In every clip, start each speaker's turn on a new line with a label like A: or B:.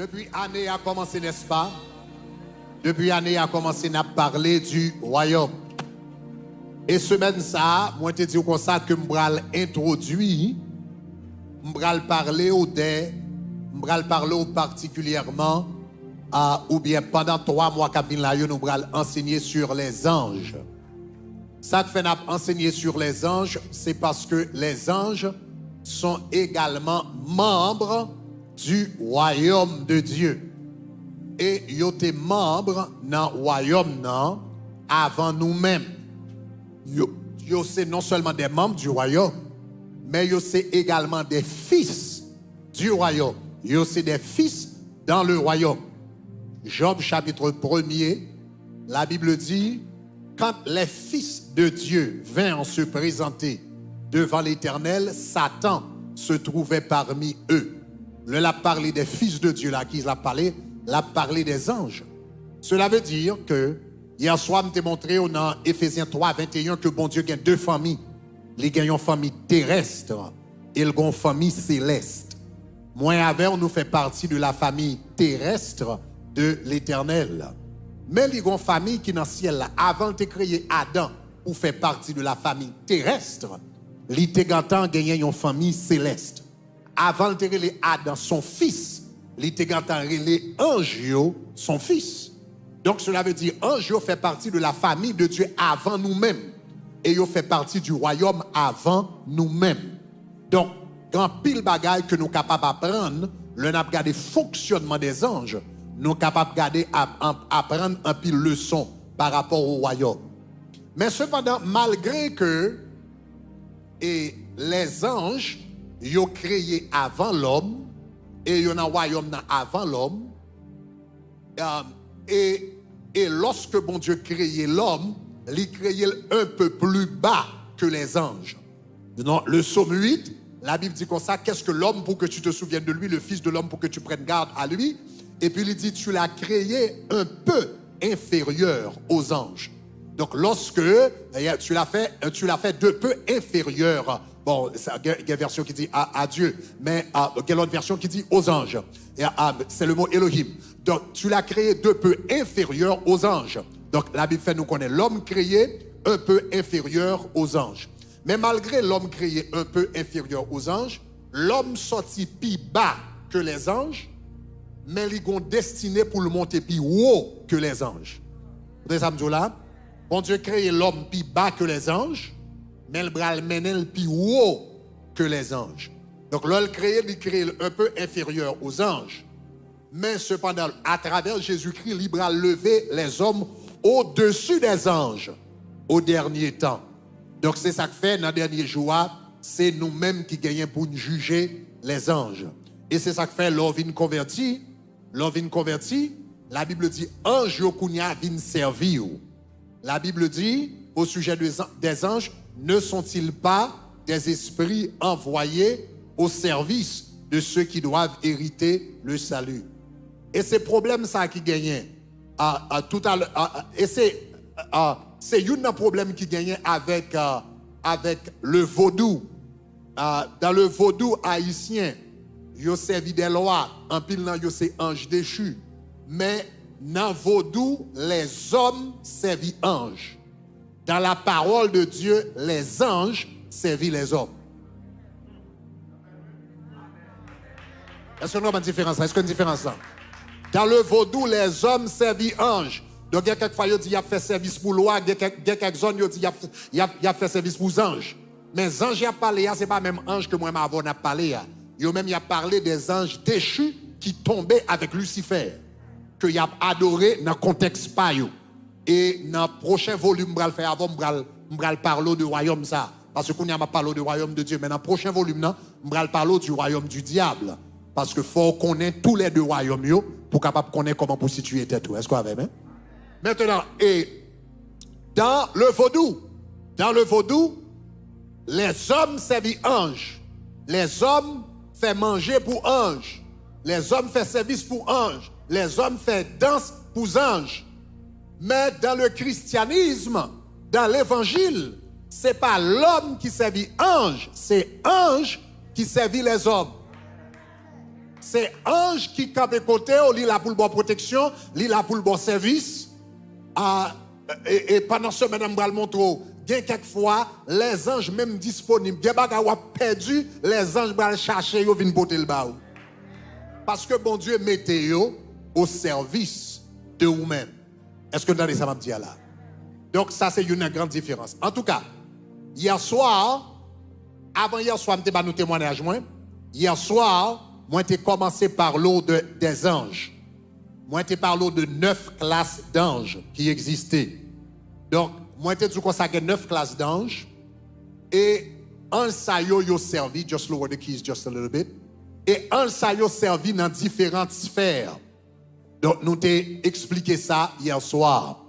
A: Depuis année a commencé, n'est-ce pas? Depuis année a commencé à parler du royaume. Et semaine ça, moi te dis comme ça que m'bral introduit, m'bral parler particulièrement ou bien pendant 3 mois qu'à là nous m'bral enseigner sur les anges. Ça que fait n'a enseigner sur les anges, c'est parce que les anges sont également membres du royaume de Dieu. Et ils étaient membres dans le royaume non, avant nous-mêmes. Ils sont non seulement des membres du royaume, mais ils sont également des fils du royaume. Ils sont des fils dans le royaume. Job chapitre 1er, la Bible dit, quand les fils de Dieu vinrent se présenter devant l'Éternel, Satan se trouvait parmi eux. L'a parlé des fils de Dieu là, qui l'a parlé des anges. Cela veut dire que, hier soir, je t'ai montré dans Éphésiens 3, 21 que bon Dieu a 2 familles. Il y a une famille terrestre et une famille céleste. Moi et avec, on nous fait partie de la famille terrestre de l'Éternel. Mais il y a une famille qui est dans le ciel là, avant de créer Adam, pour faire partie de la famille terrestre, il y a une famille céleste. Avant de créer Adam, son fils, il y a les anges, son fils. Donc cela veut dire ange fait partie de la famille de Dieu avant nous-mêmes. Et il fait partie du royaume avant nous-mêmes. Donc, grand pile bagaille que nous sommes capables d'apprendre, le n'a regardé fonctionnement des anges, nous sommes capables d'apprendre un pile leçon par rapport au royaume. Mais cependant, malgré que les anges, ils ont créé avant l'homme, et ils ont un royaume avant l'homme, et lorsque bon Dieu créait l'homme, il créait un peu plus bas que les anges. Dans le psaume 8, la Bible dit comme ça, qu'est-ce que l'homme pour que tu te souviennes de lui, le fils de l'homme pour que tu prennes garde à lui. Et puis il dit, tu l'as créé un peu inférieur aux anges. Donc lorsque tu l'as fait de peu inférieur. Bon, il y a une version qui dit à Dieu, mais il y a l'autre version qui dit aux anges. C'est le mot Elohim. Donc, tu l'as créé de peu inférieur aux anges. Donc, la Bible fait nous connaître l'homme créé un peu inférieur aux anges. Mais malgré l'homme créé un peu inférieur aux anges, l'homme sorti plus bas que les anges, mais il est destiné pour le monter plus haut que les anges. Vous savez ça, là? Bon Dieu créé l'homme plus bas que les anges, mais il bral menel plus haut que les anges. Donc, l'homme créé, il crée un peu inférieur aux anges. Mais cependant, à travers Jésus-Christ, il bral lever les hommes au-dessus des anges au dernier temps. Donc, c'est ça que fait dans le dernier jour, c'est nous-mêmes qui gagnons pour nous juger les anges. Et c'est ça que fait l'orvin converti. L'orvin converti, la Bible dit, ange yokunya vin servir. La Bible dit, au sujet des anges, ne sont-ils pas des esprits envoyés au service de ceux qui doivent hériter le salut? Et c'est problème ça qui gagne tout à l'heure. Et c'est un problème qui gagne avec le vaudou. Dans le vaudou haïtien, yo servi des lois, en pile nan yo c'est ange déchu. Mais dans vaudou, les hommes servent anges. Dans la parole de Dieu, les anges servent les hommes. Est-ce qu'on a une différence là? Est-ce qu'il y a une différence là? Dans le vaudou, les hommes servent anges. Donc, il y a quelques fois, il dit qu'il a fait service pour loi, il y a quelques zones, il dit qu'il a fait service pour anges. Mais les anges, il a parlé, ce n'est pas même ange que moi, avant, a parlé. Il a parlé des anges déchus qui tombaient avec Lucifer, qu'il a adoré dans le contexte païen. Et dans le prochain volume, je vais faire avant, je vais parler du royaume ça. Parce qu'on a parlé du royaume de Dieu. Mais dans le prochain volume, je vais parler du royaume du diable. Parce qu'il faut connaître tous les 2 royaumes pour capable connaître comment pour situer tout. Est-ce qu'on avait même? Maintenant, et dans le vaudou, les hommes servent anges. Les hommes font manger pour anges. Les hommes font service pour anges. Les hommes font danse pour anges. Mais dans le christianisme, dans l'évangile, ce n'est pas l'homme qui servit ange, c'est ange qui servit les hommes. c'est ange qui campe côté, il là pour le bon protection, il là pour le bon service. Et pendant ce madame va le montrer, quelquefois les anges même disponibles, des bagages perdu, les anges vont chercher yo viennent porter le bas. Parce que bon Dieu mettez yo au service de vous-même. Est-ce que vous entendez ça m'a dit là? Donc ça c'est une grande différence. En tout cas, hier soir, avant hier soir, je pas nous témoignage moi. Hier soir, moi j'ai commencé par l'eau des anges. Moi j'ai parlé de 9 classes d'anges qui existaient. Donc moi j'ai dit qu'on ça 9 classes d'anges et un ça yo servi, just lower the keys just a little bit. Et un ça yo servi dans différentes sphères. Donc nous t'ai expliqué ça hier soir.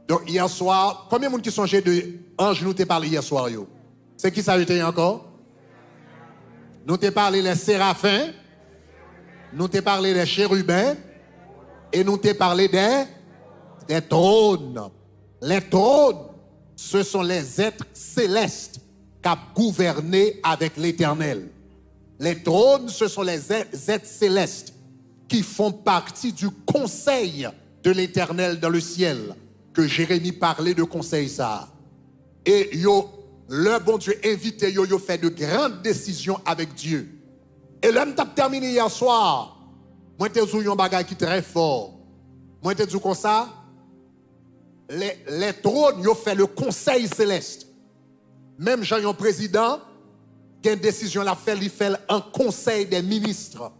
A: Donc hier soir, combien de monde qui songeait de anges nous t'ai parlé hier soir yo? C'est qui ça était encore? Nous t'ai parlé les séraphins, nous t'ai parlé des chérubins et nous t'ai parlé des trônes. Les trônes, ce sont les êtres célestes qui ont gouverné avec l'Éternel. Les trônes, ce sont les êtres célestes qui font partie du conseil de l'Éternel dans le ciel, que Jérémie parlait de conseil ça. Et le bon Dieu invité, yo fait de grandes décisions avec Dieu. Et l'homme t'a terminé hier soir. Moi, t'ai dit un bagage qui est très fort. Moi, t'ai dit comme ça. Les trônes, yo fait le conseil céleste. Même Jean, président, qui a une décision l'a fait, il fait un conseil des ministres.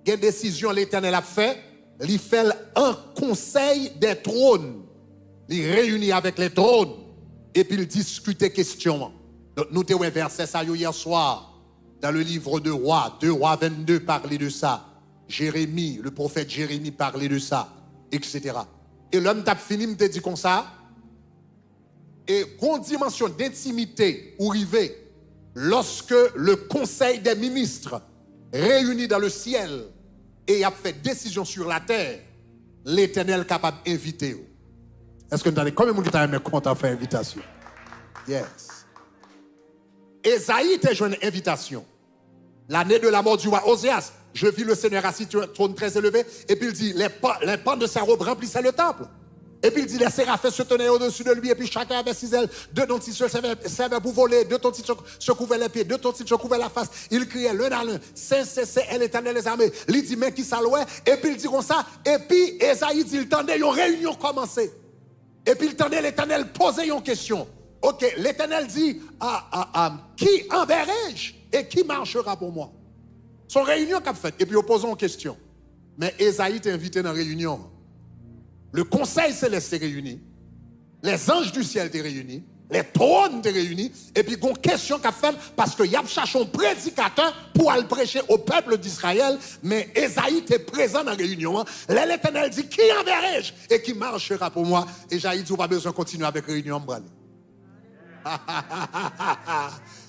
A: Qui a une décision l'Éternel a fait, il fait un conseil des trônes. Il réunit avec les trônes et puis il discute des questions. Donc, nous avons un verset ça hier soir dans le livre de Rois, 2 Rois 22 parlait de ça. Jérémie, le prophète Jérémie parlait de ça, etc. Et l'homme t'a fini, me dit comme ça. Et une dimension d'intimité ou rivé, lorsque le conseil des ministres réunis dans le ciel et a fait décision sur la terre, l'Éternel est capable d'inviter. Est-ce que vous avez combien de monde qui t'a aimé quand on fait invitation? Yes. Esaïe t'a joué une invitation. L'année de la mort du roi Oséas, je vis le Seigneur assis sur un trône très élevé, et puis il dit, les pans de sa robe remplissaient le temple. Et puis il dit, les séraphins se tenaient au-dessus de lui, et puis chacun avait 6 ailes, 2 dont il servait pour voler, 2 dont il se couvrait les pieds, 2 dont il se couvrait la face. Il criait l'un à l'un, Saint, l'Éternel des armées. Il dit, mais qui s'allouait? Et puis il dit comme ça, et puis Esaïe dit, il tendait, une réunion commencée. Et puis il tendait l'Éternel poser une question. Ok, l'Éternel dit, qui enverrai-je et qui marchera pour moi? Son réunion qu'a fait. Et puis il pose une question. Mais Esaïe est invité dans la réunion. Le conseil céleste est réuni. Les anges du ciel sont réunis. Les trônes sont réunis. Et puis il y a une question qu'a fait parce qu'il y a cherché un prédicateur pour aller prêcher au peuple d'Israël. Mais Esaïe est présent dans la réunion. L'Éternel dit, qui enverrai-je et qui marchera pour moi? Et Esaïe dit, pas besoin de continuer avec la réunion.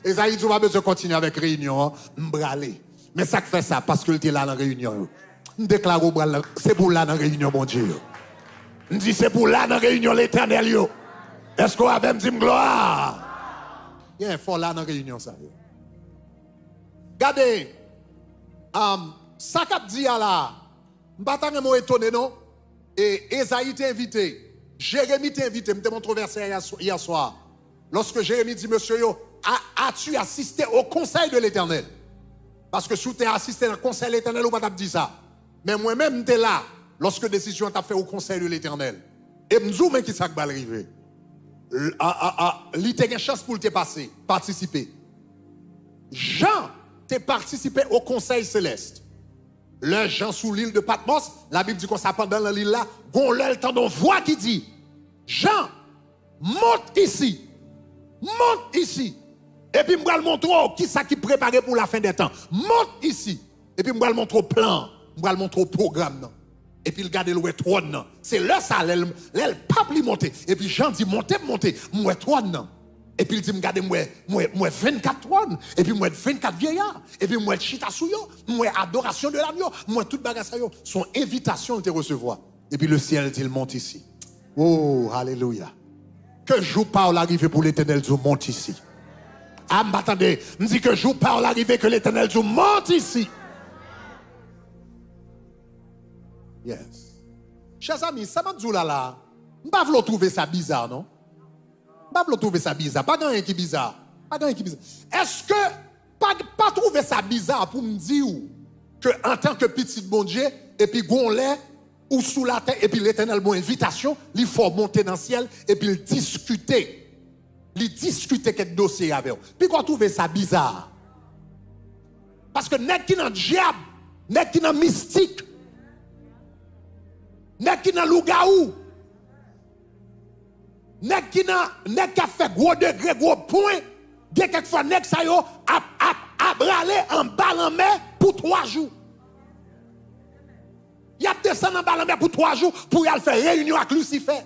A: Esaïe dit, pas besoin de continuer avec la réunion. M'bralé. Mais ça fait ça parce qu'il était là dans la réunion. Je déclare c'est pour là dans la réunion, mon Dieu. Je dis c'est pour là dans la réunion l'Éternel. Est-ce qu'on avait dit gloire? Il y a un fort là dans la réunion. Ça. Regardez, ça qu'a dit là, je ne suis pas étonné, non? Et Esaïe t'a invité, Jérémie t'a invité, je te montre le verset hier soir. Lorsque Jérémie dit, monsieur, as-tu assisté au conseil de l'Éternel? Parce que si tu as assisté au conseil de l'Éternel, on va te dire ça. Mais moi-même, tu es là, lorsque décision t'a fait au conseil de l'Éternel. Et je me dis, qui ça va arriver? Il a une chance pour te passer, participer. Jean t'a participé au conseil céleste. Le Jean sous l'île de Patmos, la Bible dit qu'on s'appelle dans l'île là, on l'a le temps d'une voix qui dit, Jean, monte ici. Monte ici. Et puis, je vais le montrer qui ça qui préparé pour la fin des temps. Monte ici. Et puis, je vais le montrer au plan. Je vais le montrer au programme. Non. Et puis, il garde le trône. C'est là ça, le pape lui monter. Et puis, Jean dit, montez. Moi, trône. Et puis, il dit, regardez, moi 24 trônes. Et puis, moi 24 vieillards. Et puis, moi chita souyo. Moi adoration de l'agneau. Moi toute bagarre ça yo. Son invitation, il te recevoir. Et puis, le ciel dit, il monte ici. Oh, alléluia. Que jour par l'arrivée pour l'Éternel, Dieu monte ici. Ah, m'attendez, me dit que jour par l'arrivée que l'Éternel Dieu monte ici. Yes. Chers amis, ça m'a dit là, je ne vais pas trouver ça bizarre, non? Je ne vais pas trouver ça bizarre. Pas rien qui est bizarre. Pas rien qui est bizarre. Est-ce que, pas trouver ça bizarre pour me dire que en tant que petit bon Dieu, et puis gonlait, ou sous la terre, et puis l'éternel mon invitation, il faut monter dans le ciel, et puis discuter. Il discuter quelques dossiers avec eux. Puis qu'on trouve ça bizarre. Parce que n'est qui dans diable, n'est qui dans mystique, n'est qui dans loup-garou, n'est qui a fait gros degré, gros point, de quelquefois n'est ça yo a bralé en balle en mer pour 3 jours. Il a descendu en balle en mer pour 3 jours pour y aller faire réunion avec Lucifer.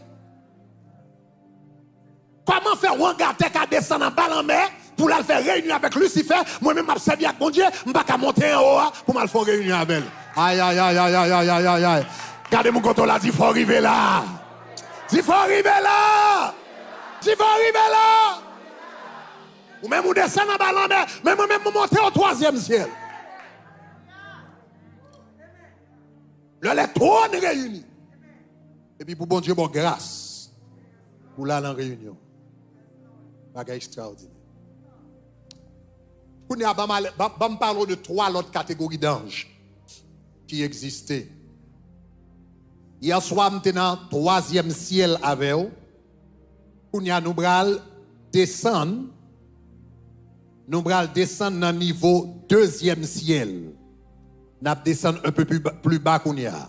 A: Comment faire Wangatek à descendre en balle en mer pour aller faire réunion avec Lucifer? Moi-même, je servi avec mon Dieu, je ne vais pas monter en haut pour me faire réunion avec elle. Aïe, aïe, aïe, aïe, aïe, aïe, aïe, aïe. Regardez mon contrôle là, il faut arriver là. Il faut arriver là. Il faut arriver là. Ou même vous descendez en balle en mer, mais moi-même, je monter au 3e ciel. Là, les trônes réunis. Et puis, pour bon Dieu, bon grâce, pour là, en réunion. Bagage extraordinaire. Nous parlons de 3 autres catégories d'anges qui existaient. Hier soir, nous étions dans le 3e ciel avec eux. Nous allons descendre. Nous allons descendre dans le niveau 2e ciel. Nous allons descendre un peu plus bas qu'on y a.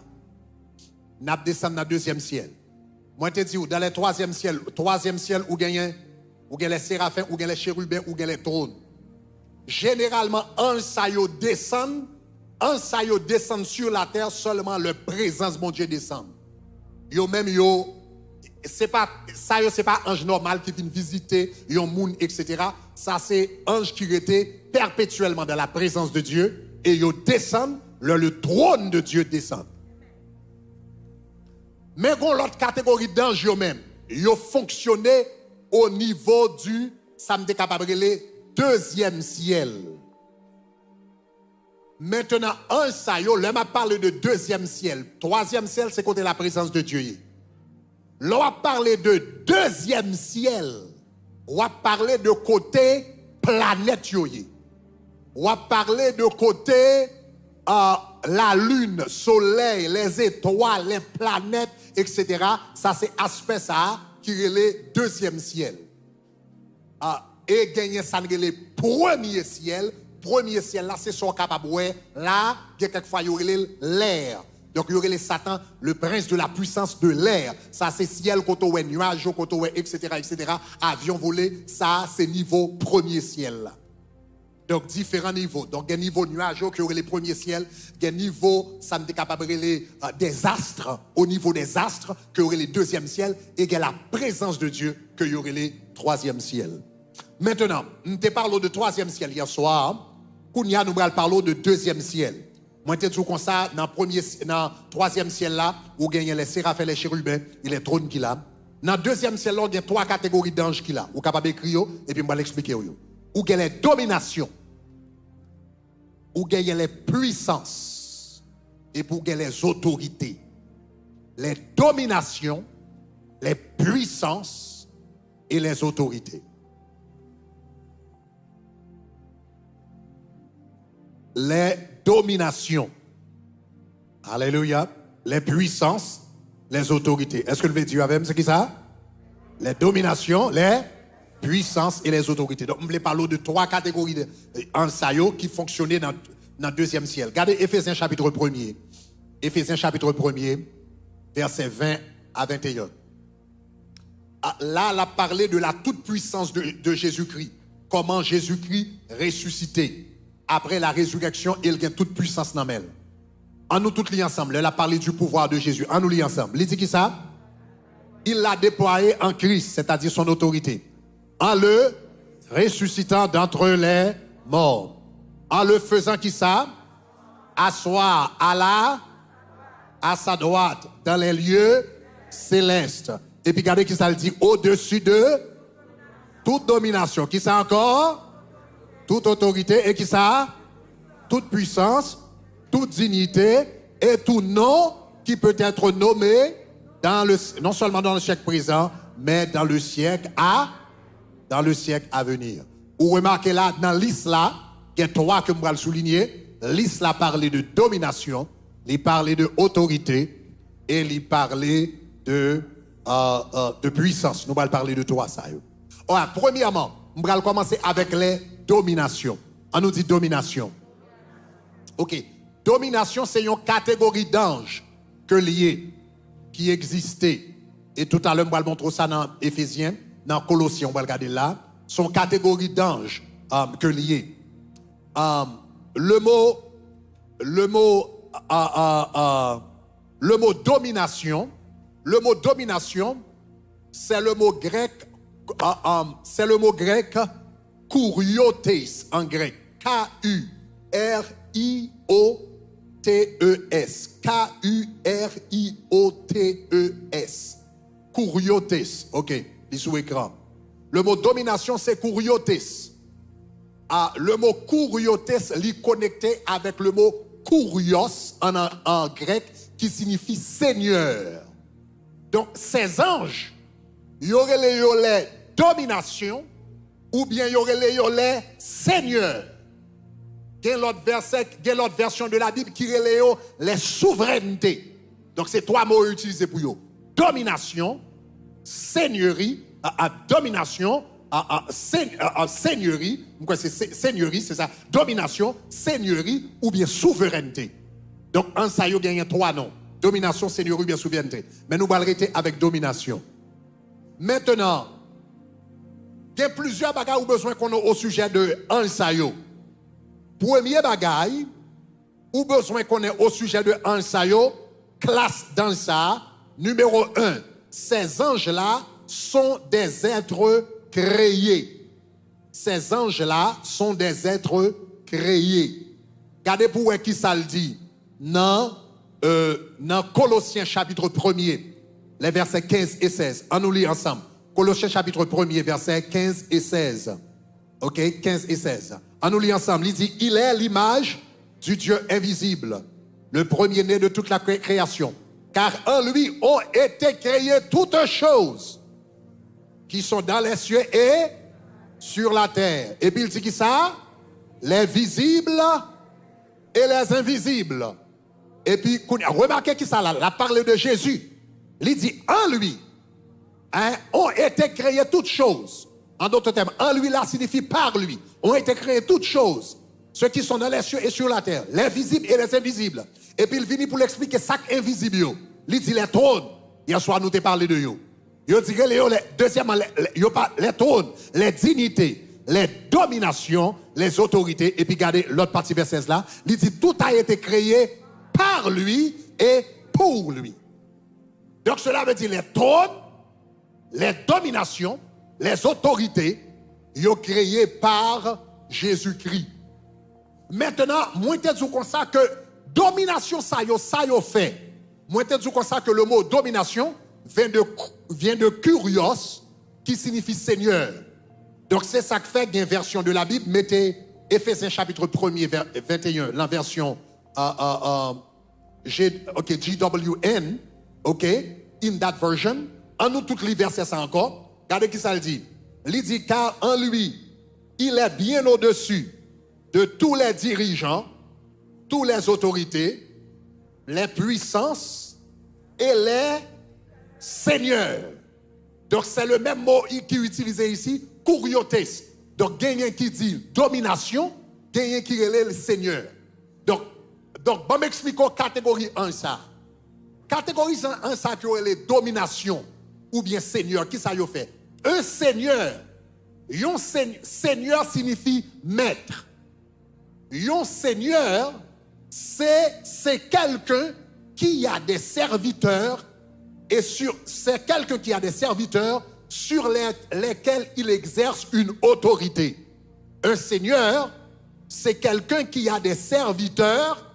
A: Nous allons descendre dans le 2e ciel. Moi, je te dis, dans le 3e ciel, où gagne les séraphins, où gagne les chérubins, où gagne les trônes. Généralement, un sayo descend sur la terre, seulement la présence de mon Dieu descend. Yo même yo, c'est pas ange normal qui vient visiter, yon moun, etc. Ça c'est ange qui était perpétuellement dans la présence de Dieu, et yo descend, le trône de Dieu descend. Mais bon, l'autre catégorie d'anges yo même, yo fonctionnait au niveau du, ça me capable de les 2e ciel. Maintenant, un sayo, là m'a parlé de 2e ciel. 3e ciel, c'est côté la présence de Dieu. Là, on parlé de 2e ciel. On a parlé de côté planète. On a parlé de côté la lune, soleil, les étoiles, les planètes, etc. Ça, c'est aspect ça qui est le 2e ciel. Et gagner ça le premier ciel. Premier ciel là, c'est son capable. Là, il y a quelquefois l'air. Donc, il y aurait les Satan, le prince de la puissance de l'air. Ça, c'est ciel, koto, nuage, koto, etc., etc. Avion volé, ça, c'est niveau premier ciel. Là. Donc, différents niveaux. Donc, il y a niveau nuage, qui aurait les premiers ciels. Il y a niveau, ça me capable des astres, au niveau des astres, qui aurait les 2e ciel. Et il y a la présence de Dieu, qui aurait les 3e ciel. Maintenant, nous te parlons de 3e ciel hier soir. Kounia, nous parlons de 2e ciel. Moi, je te dis comme ça, dans le 3e ciel là, où il y a les séraphins, les chérubins, et les trônes qu'il a. Dans le 2e ciel là, il y a 3 catégories d'anges qu'il a. Vous êtes capable d'écrire, et puis je vais l'expliquer. Où il y a les dominations, où il y a les puissances, et pour il y a les autorités. Les dominations, les puissances et les autorités. Les dominations. Alléluia. Les puissances, les autorités. Est-ce que le Dieu avec c'est qui ça? Les dominations, les puissances et les autorités. Donc, on voulait parler de 3 catégories d'ansayo qui fonctionnaient dans le 2e ciel. Regardez Éphésiens chapitre 1er. Éphésiens chapitre 1er, versets 20 à 21. Là, elle a parlé de la toute-puissance de Jésus-Christ. Comment Jésus-Christ ressuscité. Après la résurrection, il gagne toute puissance dans elle. En nous tous les ensemble, elle a parlé du pouvoir de Jésus. En nous les ensemble. Il dit qui ça? Il l'a déployé en Christ, c'est-à-dire son autorité. En le ressuscitant d'entre les morts. En le faisant qui ça? Asseoir à sa droite, dans les lieux célestes. Et puis regardez qui ça le dit, au-dessus de toute domination. Qui ça encore? Toute autorité. Et qui ça? Toute puissance, toute dignité et tout nom qui peut être nommé non seulement dans le siècle présent, mais dans le siècle à venir. Vous remarquez là, dans l'islam, il y a trois que je vais le souligner. L'islam parlait de domination, il parlait de autorité et il parlait de puissance. Nous allons parler de trois ça. Alors, premièrement, nous allons commencer avec les dominations. On nous dit domination. Ok. Domination, c'est une catégorie d'anges que lié, qui existait. Et tout à l'heure, on va montrer ça dans Éphésiens, dans Colossiens, on va regarder là. Son catégorie d'anges que lié. Le mot domination, c'est le mot grec, kuriotes en grec. K-U-R-I-O-T-E-S. K-U-R-I-O-T-E-S. Kuriotes. OK, dit sous écran. Le mot domination, c'est kuriotes. Le mot kuriotes est connecté avec le mot kurios en grec qui signifie seigneur. Donc, ces anges, il y aurait les dominations ou bien il y aurait les seigneurs. Il y a l'autre version de la Bible qui relève les souverainetés. Donc, c'est trois mots utilisés pour eux. Domination, seigneurie, seigneurie, seigneurie, c'est ça, domination, seigneurie ou bien souveraineté. Donc, en ça, il y a trois noms. Domination, seigneurie ou bien souveraineté. Mais nous allons arrêter avec domination. Maintenant, il y a plusieurs bagages ou besoin qu'on a au sujet de Ansayo. Premier bagage, ou besoin qu'on ait au sujet de Ansayo, classe d'Ansa, numéro 1. Ces anges-là sont des êtres créés. Ces anges-là sont des êtres créés. Regardez pour qui ça le dit. Dans Colossiens chapitre 1er, les versets 15 et 16. On nous lit ensemble. Colossiens chapitre 1er, versets 15 et 16. OK, 15 et 16. On nous lit ensemble. Il dit, il est l'image du Dieu invisible, le premier-né de toute la création. Car en lui ont été créées toutes choses qui sont dans les cieux et sur la terre. Et puis il dit qui ça? Les visibles et les invisibles. Et puis, remarquez qui ça là? La parole de Jésus. Il dit, en lui, ont été créées toutes choses. En d'autres termes, en lui là signifie par lui. Ont été créées toutes choses. Ceux qui sont dans les cieux et sur la terre. Les visibles et les invisibles. Et puis il finit pour l'expliquer ça invisible. Il dit les trônes. Hier soir, nous t'ai parlé de eux. Il dit deuxièmement, les trônes, les dignités, les dominations, les autorités. Et puis regardez l'autre partie verset là. Il dit tout a été créé par lui et pour lui. Donc cela veut dire les trônes, les dominations, les autorités, ils sont créés par Jésus-Christ. Maintenant, moi je te dis comme ça que domination ça y fait. Moi je te dis comme ça que le mot domination vient de kurios qui signifie seigneur. Donc c'est ça que fait une version de la Bible. Mettez Éphésiens chapitre 1er 21, la version GWN, OK, in that version. En nous toutes les versets ça encore. Regardez qui ça le dit. Il dit car en lui, il est bien au-dessus de tous les dirigeants, toutes les autorités, les puissances et les seigneurs. Donc c'est le même mot qui est utilisé ici, kuriotes. Donc gagnant qui dit domination, gagnant qui relève le seigneur. Donc bon m'expliquer catégorie 1 ça. Catégorie 1 ça qui est les domination ou bien seigneur, qui ça y fait? Un seigneur, seigneur signifie maître. Un seigneur, c'est quelqu'un qui a des serviteurs et c'est quelqu'un qui a des serviteurs sur lesquels il exerce une autorité. Un seigneur, c'est quelqu'un qui a des serviteurs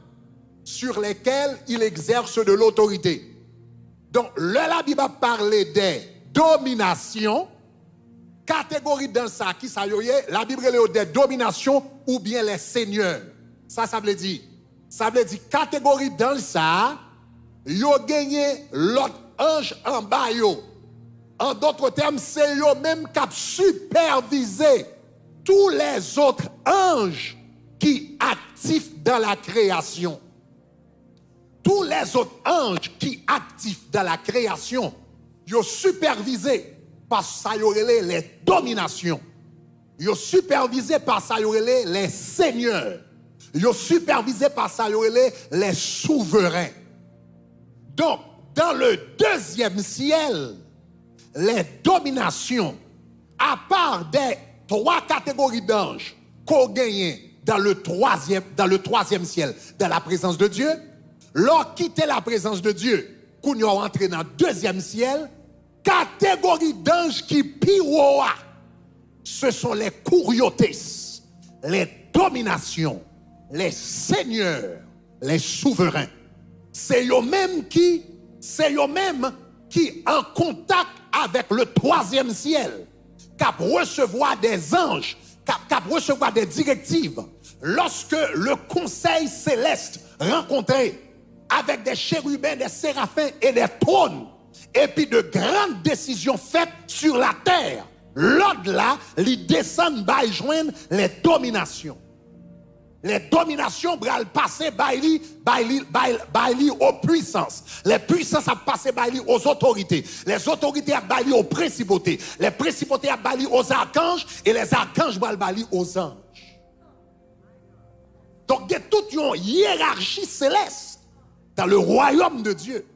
A: sur lesquels il exerce de l'autorité. Donc, la Bible a parlé des dominations, catégorie dans ça, qui ça y est, la Bible est des dominations ou bien les seigneurs. Ça veut dire catégorie dans ça, yo gagné l'autre ange en bas yo. En d'autres termes, c'est yo même qui a supervisé tous les autres anges qui actifs dans la création. Tous les autres anges qui actifs dans la création, yo supervisé par ça yo les dominations. Yo supervisé par ça yo les seigneurs. Yo supervisé par ça yo les souverains. Donc, dans le deuxième ciel, les dominations, à part des 3 catégories d'anges qu'on gagne dans le troisième ciel, dans la présence de Dieu, leur quitter la présence de Dieu, qu'on y a entré dans le deuxième ciel, catégorie d'anges qui piroa, ce sont les couriotes, les dominations, les seigneurs, les souverains. C'est eux-mêmes qui en contact avec le troisième ciel, qui recevoir des anges, qui recevoir des directives. Lorsque le conseil céleste rencontré avec des chérubins, des séraphins et des trônes, et puis de grandes décisions faites sur la terre, l'ordre là, ils descendent, ils joignent les dominations. Les dominations vont passer aux puissances. Les puissances vont passer aux autorités. Les autorités vont passer aux principautés. Les principautés vont passer aux archanges. Et les archanges vont passer aux anges. Donc, il y a toute une hiérarchie céleste dans le royaume de Dieu.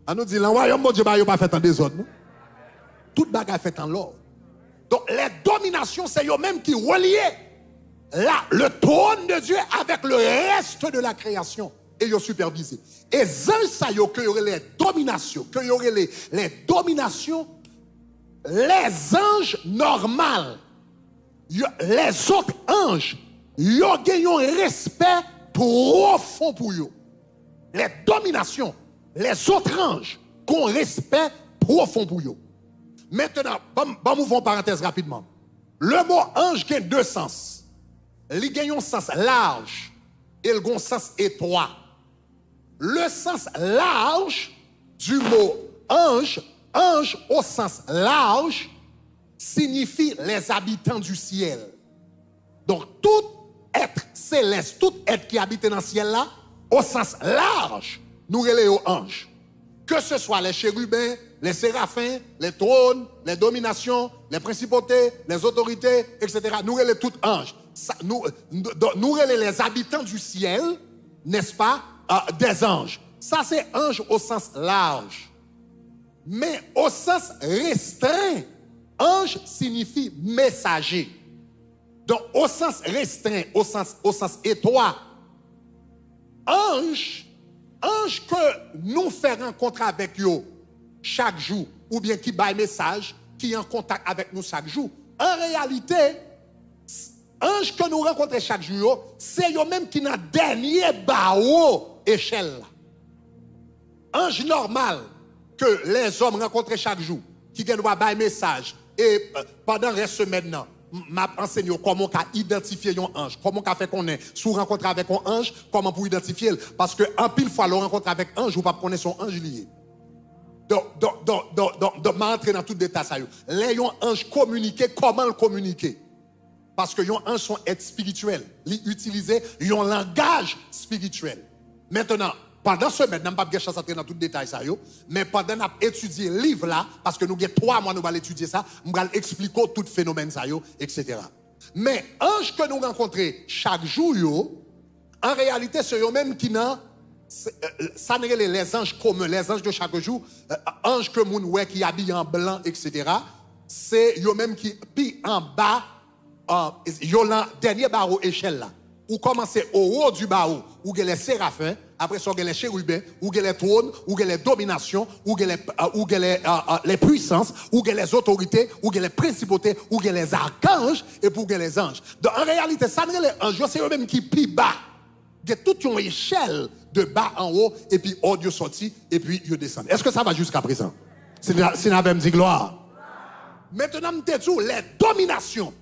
A: On nous dit, le royaume de Dieu n'est pas fait en désordre. Tout bagage est fait en l'ordre. Donc, les dominations, c'est eux-mêmes qui relient là, le trône de Dieu avec le reste de la création. Et ils ont supervisé. Et ça, que y aurait les dominations, les anges normaux, les autres anges, ils ont gagné un respect profond pour eux. Les dominations, les autres anges, ont un respect profond pour eux. Maintenant, bon mouvement parenthèse rapidement. Le mot ange a 2 sens. Il a un sens large et il a un sens étroit. Le sens large du mot ange, ange au sens large, signifie les habitants du ciel. Donc tout être céleste, tout être qui habite dans le ciel là, au sens large, nous relayons ange. Que ce soit les chérubins, les séraphins, les trônes, les dominations, les principautés, les autorités, etc. Nous relayons tout ange. Nous relayons les habitants du ciel, n'est-ce pas, des anges. Ça c'est ange au sens large. Mais au sens restreint, ange signifie messager. Donc au sens restreint, au sens étroit, ange que nous faisons rencontrer avec eux chaque jour, ou bien qui baille message, qui est en contact avec nous chaque jour. En réalité, ange que nous rencontrons chaque jour, c'est eux-mêmes qui n'ont dernier barreau échelle. Ange normal que les hommes rencontrent chaque jour, qui viennent voir bailler message, et pendant la semaine, m'a enseigné comment identifier un ange, comment fait qu'on est sous rencontre avec un ange, comment pour identifier, parce que en pile fois le rencontre avec un ange ou pas connaître son ange lié. Donc m'entrer dans tout détail ça. Les anges communiquer, comment le communiquer? Parce que les anges sont êtres spirituels, ils utilisent un langage spirituel. Maintenant, pendant ce matin, je n'ai pas de chance d'entrer dans tout détail ça, mais pendant qu'on a étudié le livre là, parce que nous avons 3 mois nous allons étudier ça, nous allons expliquer tout phénomène ça, etc. Mais ange que nous rencontrons chaque jour, en réalité, c'est eux-mêmes qui n'ont, ça n'est les anges communs, les anges de chaque jour, anges que nous voyons qui habillent en blanc, etc. C'est eux-mêmes qui, puis en bas, ils ont le dernier barreau échelle là. Ou commencer au haut du barreau, où il y a les séraphins, après ça, il y a les chérubins, où il y a les trônes, où il y a les dominations, où il y a les puissances, où il y a les autorités, où il y a les principautés, où il y a les archanges, et pour il y a les anges. Donc, en réalité, ça n'est les anges, c'est eux-mêmes qui pient bas. Il y a toute une échelle de bas en haut, et puis haut Dieu sorti, et puis ils descendent. Est-ce que ça va jusqu'à présent? C'est la même dit gloire. Maintenant, nous les dominations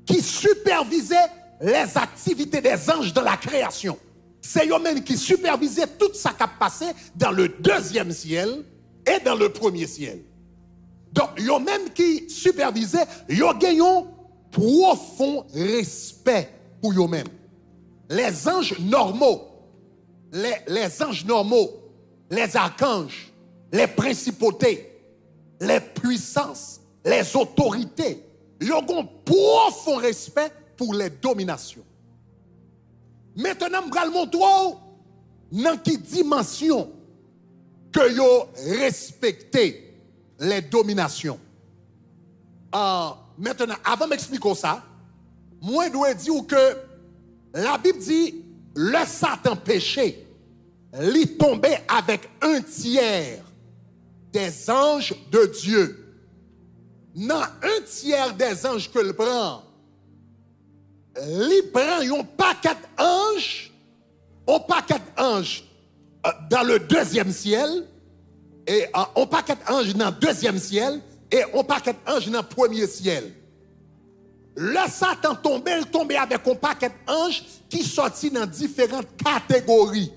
A: qui supervisaient les activités des anges de la création. C'est eux-mêmes qui supervisaient tout ça qui a passé dans le deuxième ciel et dans le premier ciel. Donc, eux-mêmes qui supervisaient, ils ont gagné un profond respect pour eux-mêmes. Les anges normaux, les anges normaux, les archanges, les principautés, les puissances, les autorités, ils ont un profond respect pour les dominations. Maintenant, je vais vous montrer dans quelle dimension que vous respectez les dominations. Maintenant, avant de m'expliquer ça, moi, je dois dire que la Bible dit, le Satan péché, il tombait avec un tiers des anges de Dieu. Dans un tiers des anges que le prend, il prend un paquet d'anges dans le deuxième ciel, et un paquet d'anges dans le deuxième ciel, et un paquet d'anges dans le premier ciel. Le Satan tombait, il tombait avec un paquet d'anges qui sortit dans différentes catégories.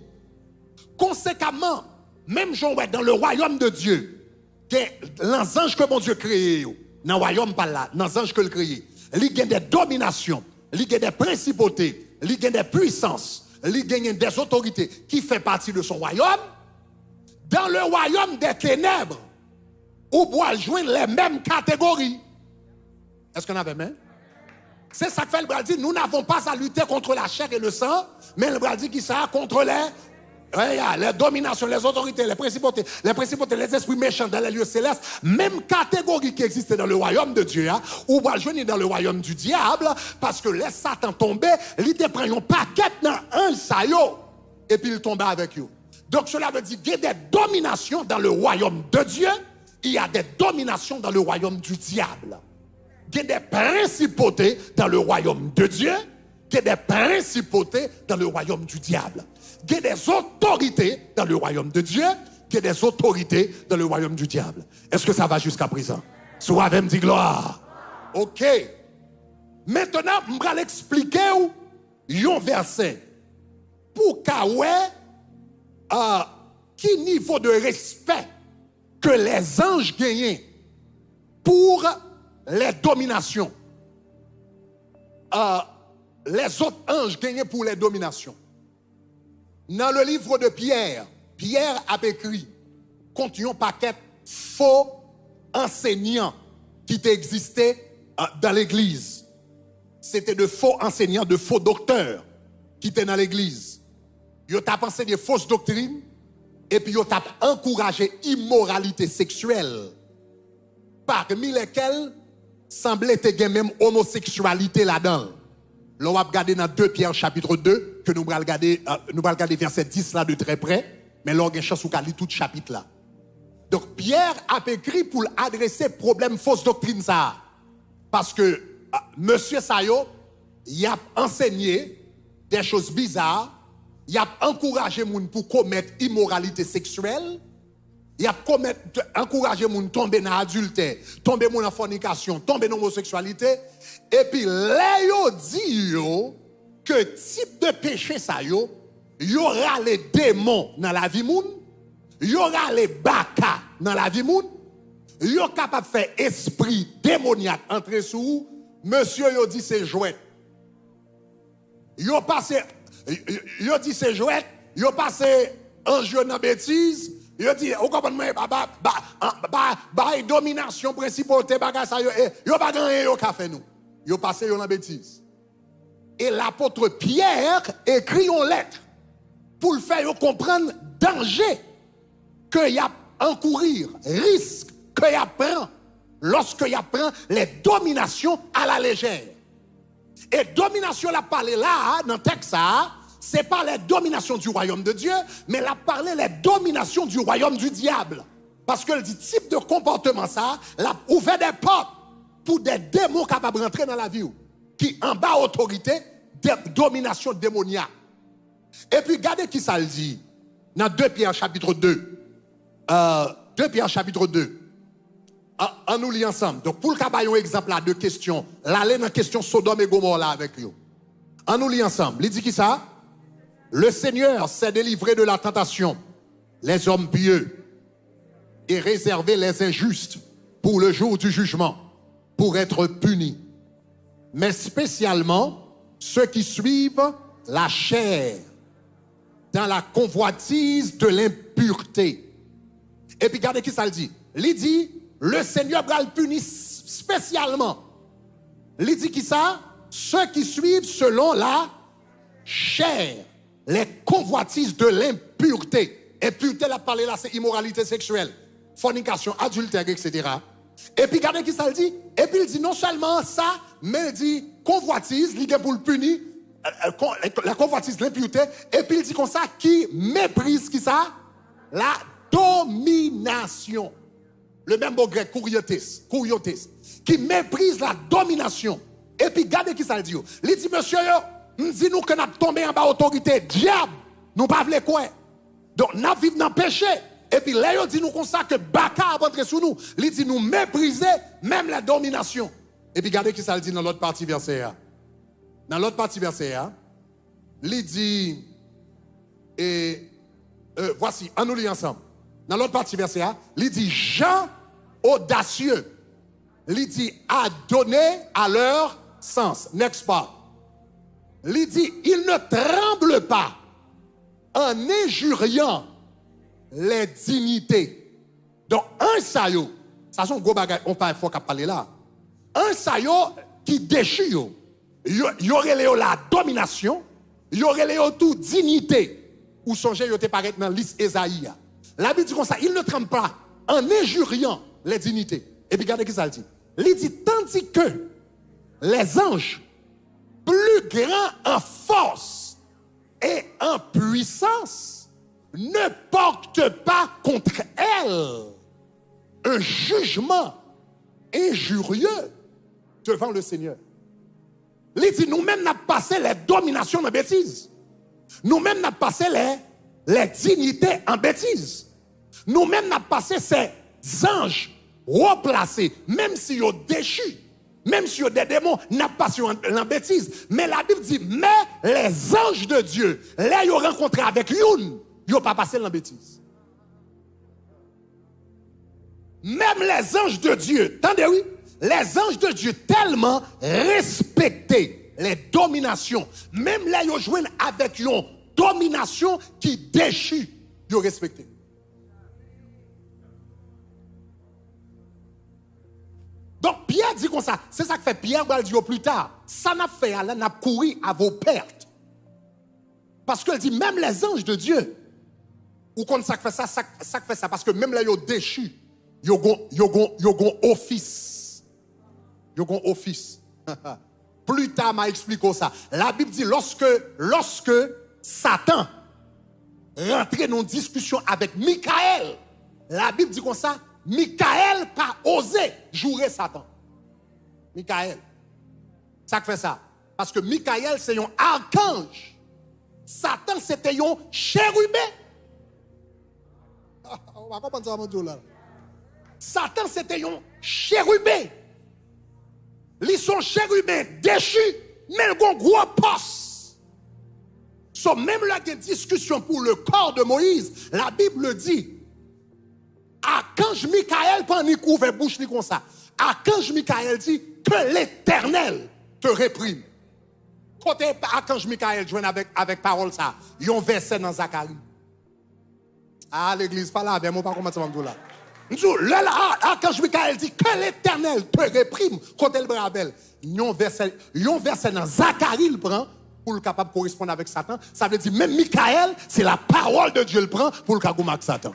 A: Conséquemment, même dans le royaume de Dieu, les anges que mon Dieu créé, dans le royaume pas là, dans les anges que le créé, il y a des dominations, il y a des principautés, il y a des puissances, il y a des autorités qui font partie de son royaume. Dans le royaume des ténèbres, on doit joindre les mêmes catégories. Est-ce qu'on avait même? C'est ça que fait le bras dit, nous n'avons pas à lutter contre la chair et le sang, mais le bras dit qu'il sera contre les dominations, les autorités, les principautés, les esprits méchants dans les lieux célestes, même catégorie qui existe dans le royaume de Dieu, hein, ou va joindre dans le royaume du diable, parce que les Satan tombaient, ils te prennent un paquet dans un saillot, et puis ils tombaient avec eux. Donc cela veut dire qu'il y a des dominations dans le royaume de Dieu, il y a des dominations dans le royaume du diable. Il y a des principautés dans le royaume de Dieu, il y a des principautés dans le royaume du diable. Il y a des autorités dans le royaume de Dieu, il y a des autorités dans le royaume du diable. Est-ce que ça va jusqu'à présent? Soit avec me dit gloire. Ok. Maintenant, je vais l'expliquer un verset pour qui niveau de respect que les anges gagnent pour les dominations. Les autres anges gagnent pour les dominations. Dans le livre de Pierre, Pierre a écrit contre un paquet faux enseignants qui existaient dans l'église. C'était de faux enseignants, de faux docteurs qui étaient dans l'église. Ils ont enseigné des fausses doctrines et puis ils ont encouragé l'immoralité sexuelle, parmi lesquelles semblait y avoir même homosexualité là-dedans. Là, on va regarder dans 2 Pierre chapitre 2, que nous allons regarder verset 10 là de très près, mais là, on a une chance de lire tout le chapitre là. Donc, Pierre a écrit pour adresser le problème fausse doctrine ça. Parce que monsieur Sayo, il a enseigné des choses bizarres, il a encouragé les gens pour commettre immoralité sexuelle, il a encouragé les gens à tomber dans l'adultère, tomber dans la fornication, tomber dans l'homosexualité. Et puis, là, il dit que type de péché ça y aura les démons dans la vie moun, il y aura les baka dans la vie moun, il y aura capable de faire esprit démoniaque entrer sous monsieur yo dit c'est jouet. Yo passé yo dit c'est jouet, yo passé ange dans bêtise. Yo dit, vous comprenez, domination, principauté, bagage ça, yo pas gagné yo ka fait nous. Yo passé yo dans bêtise. Et l'apôtre Pierre écrit une lettre pour le faire comprendre danger que y a encourir, risque que y a prend lorsque y a prend les dominations à la légère. Et domination la parlé là dans le texte ça. Ce n'est pas les dominations du royaume de Dieu, mais elle a parlé les dominations du royaume du diable. Parce que le type de comportement, ça, elle a ouvert des portes pour des démons capables de rentrer dans la vie, qui en bas autorité, de domination démoniaque. Et puis, regardez qui ça le dit, dans 2 Pierre chapitre 2. 2 Pierre chapitre 2. On nous lit ensemble. Donc, pour le cas, un exemple là de question, là, dans la question Sodome et Gomorrhe là avec vous. On nous lit ensemble. Il dit qui ça? Le Seigneur s'est délivré de la tentation, les hommes pieux, et réservé les injustes pour le jour du jugement, pour être punis. Mais spécialement ceux qui suivent la chair dans la convoitise de l'impureté. Et puis regardez qui ça le dit. Il dit, le Seigneur va le punir spécialement. Il dit qui ça? Ceux qui suivent selon la chair, les convoitises de l'impureté. Impureté, la parlé là, c'est immoralité sexuelle, fornication, adultère, etc. Et puis regardez qui ça le dit. Et puis il dit non seulement ça, mais il dit convoitise, il dit pour le punir, la convoitise de l'impureté. Et puis il dit comme ça, qui méprise qui ça? La domination. Le même mot grec, kouriotes, qui méprise la domination. Et puis, regardez qui ça le dit. Il dit, monsieur, nous dit nous que nous sommes tombés en bas autorité. Diable, nous ne pouvons pas quoi. Donc, nous vivons dans le péché. Et puis, là, il dit nous comme ça que Baka a rentré sous nous. Il dit nous mépriser même la domination. Et puis, regardez qui ça le dit dans l'autre partie verset. Dans l'autre partie verset, il dit, voici, on nous lit ensemble. Dans l'autre partie verset, il dit Jean audacieux. Il dit a donné à leur sens. Next part. Il dit il ne tremble pas en injuriant les dignités. Donc un sayo, ça sont gros bagages, on parle faut parler là. Un sayo qui déchire, il y aurait la domination, il y aurait tout dignité. Ou songez, il était paraître dans liste Esaïe. La Bible dit comme ça, il ne tremble pas en injuriant les dignités. Et puis regardez qui ça le dit. Il dit, tandis que les anges, plus grands en force et en puissance, ne portent pas contre elles un jugement injurieux devant le Seigneur. Il dit, nous-mêmes, nous avons passé les dominations en bêtises. Nous-mêmes, nous avons passé les dignités en bêtises. Nous-mêmes, nous avons passé ces anges replacés, même si ils ont déchus, même si ils ont des démons, nous avons passé en bêtise. Mais la Bible dit, mais les anges de Dieu, là, ils ont rencontré avec Youn, ils n'ont pas passé en bêtise. Même les anges de Dieu, attendez, oui, les anges de Dieu tellement respectés les dominations, même là, ils ont joué avec une domination qui déchue, ils ont respecté. Donc Pierre dit comme ça, c'est ça que fait Pierre va le dire plus tard. Ça n'a fait, là, n'a couru à vos pertes. Parce qu'il dit, même les anges de Dieu, ou quand ça fait ça, ça fait ça, parce que même là, ils ont déchu, ils ont office. Ils ont office. Plus tard, m'a expliqué ça. La Bible dit, lorsque Satan rentrait dans une discussion avec Michael, la Bible dit comme ça, Michael pas osé jouer Satan. Michael. Ça fait ça. Parce que Michael, c'est un archange. Satan, c'était un chérubin. On va comprendre ça, mon Dieu, là. Satan, c'était un chérubin. Ils sont chérubins déchus, mais ils ont un gros poste. So, même là, il y a une discussion pour le corps de Moïse. La Bible dit, archange Michael, pas ni couvert bouche ni comme ça. Archange Michael dit que l'Éternel te réprime. Côté archange Michael joint avec parole ça, il y a un verset dans Zacharie. Ah, l'église pas là, mais moi pas comment ça va me dire là. L'archange Michael dit que l'Éternel te réprime contre le bravel. Il y a un verset dans Zacharie, il prend pour le capable de correspondre avec Satan. Ça veut dire même Michael, c'est la parole de Dieu, il prend pour le capable avec Satan.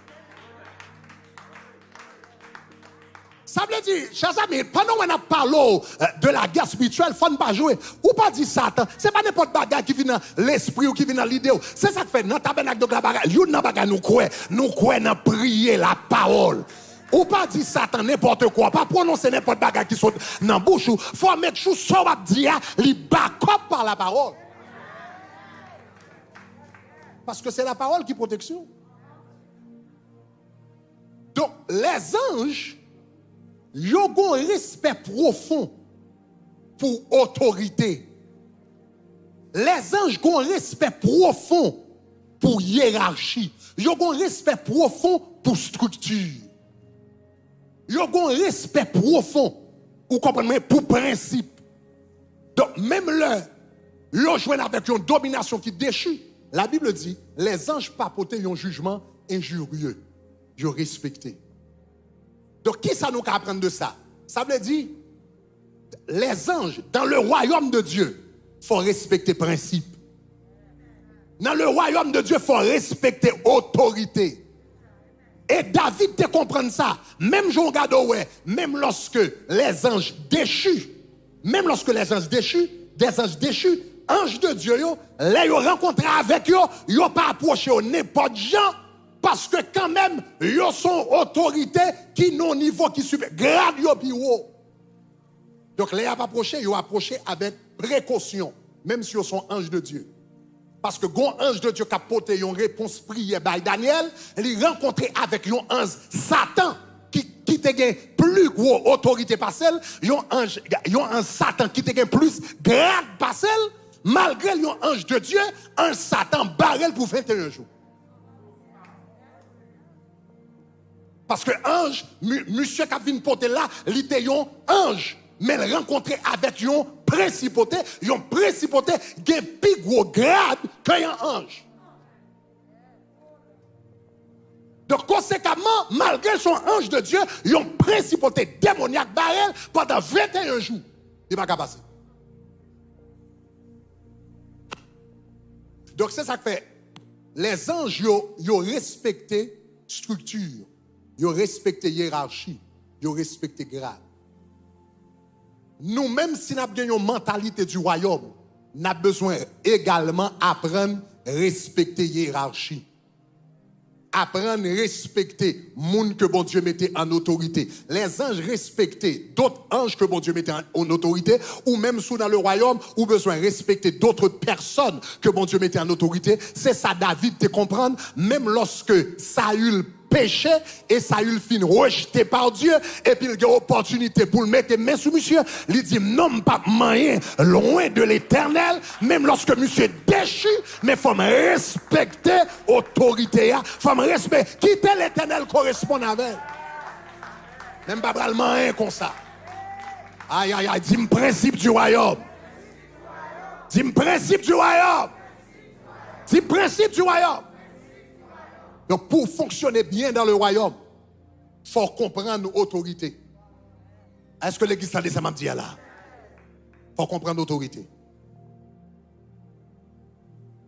A: Ça veut dire, chers amis, pendant qu'on a parlé de la guerre spirituelle, il ne faut pas jouer. Ou pas dire Satan. Ce n'est pas n'importe bagarre qui vient dans l'esprit ou qui vient dans l'idée. C'est ça que fait dans le tabernacle de la bagarre. Nous croyons dans prier la parole. Ou pas dire Satan n'importe quoi. Pas prononcer n'importe bagarre qui saute dans la bouche. Il faut mettre chou sur la dire, il back-up par la parole. Parce que c'est la parole qui protection. Donc, les anges, ils ont un respect profond pour l'autorité. Les anges ont un respect profond pour hiérarchie. Yo gon respect profond pour structure. Yo gon respect profond, ou comprenez, pour principe. Donc même le joindre avec une domination qui déchue, la Bible dit, les anges papotaient un jugement injurieux. Yo respecté. Donc qui ça nous apprendre de ça? Ça veut dire, les anges, dans le royaume de Dieu, il faut respecter principe. Dans le royaume de Dieu, il faut respecter autorité. Et David te comprend ça. Même Jean Gadowe, même lorsque les anges déchus, des anges déchus, anges de Dieu, les yo rencontré avec eux, yo pas approché n'importe gens, parce que quand même, yo sont autorité qui n'ont niveau qui supérieur, grade yo plus haut. Donc les a approché, yo approché avec précaution, même si yo sont anges de Dieu. Parce que gon ange de Dieu qui a porté une réponse prière by Daniel, il rencontré avec un ange Satan qui te gagne plus gros autorité par celle, un Satan qui te gagne plus grade par celle, malgré un ange de Dieu, un Satan barrel pour 21 jours. Parce que ange, monsieur qui a venu porter là, il était un ange. Mais il rencontré avec un principauté qui a plus gros grade qu'un ange. Donc, conséquemment, malgré son ange de Dieu, il y a une principauté démoniaque barrel pendant 21 jours. Il n'est pas passé. Donc, c'est ça que fait. Les anges, ils ont respecté structure, ils ont respecté hiérarchie, ils ont respecté grade. Nous, même si nous avons une mentalité du royaume, nous avons besoin également d'apprendre à respecter la hiérarchie. Apprendre à respecter les gens que bon Dieu mettait en autorité. Les anges respectaient d'autres anges que bon Dieu mettait en autorité, ou même sous dans le royaume, ou besoin de respecter d'autres personnes que bon Dieu mettait en autorité. C'est ça, David, te comprendre, même lorsque Saül péché et Saül fin rejeté par Dieu et puis il a opportunité pour le mettre main sur monsieur, il dit non pas moyen loin de l'Éternel, même lorsque monsieur déchu, mais faut respecter l'autorité, faut respecter quitter l'Éternel correspond avec. Même pas le moyen comme ça. Aïe aïe aïe, dis-moi principe du royaume. Dis-moi principe du royaume. Dis-moi principe du royaume. Donc, pour fonctionner bien dans le royaume, il faut comprendre l'autorité. Est-ce que l'église a dit ça m'a dit là? Il faut comprendre l'autorité.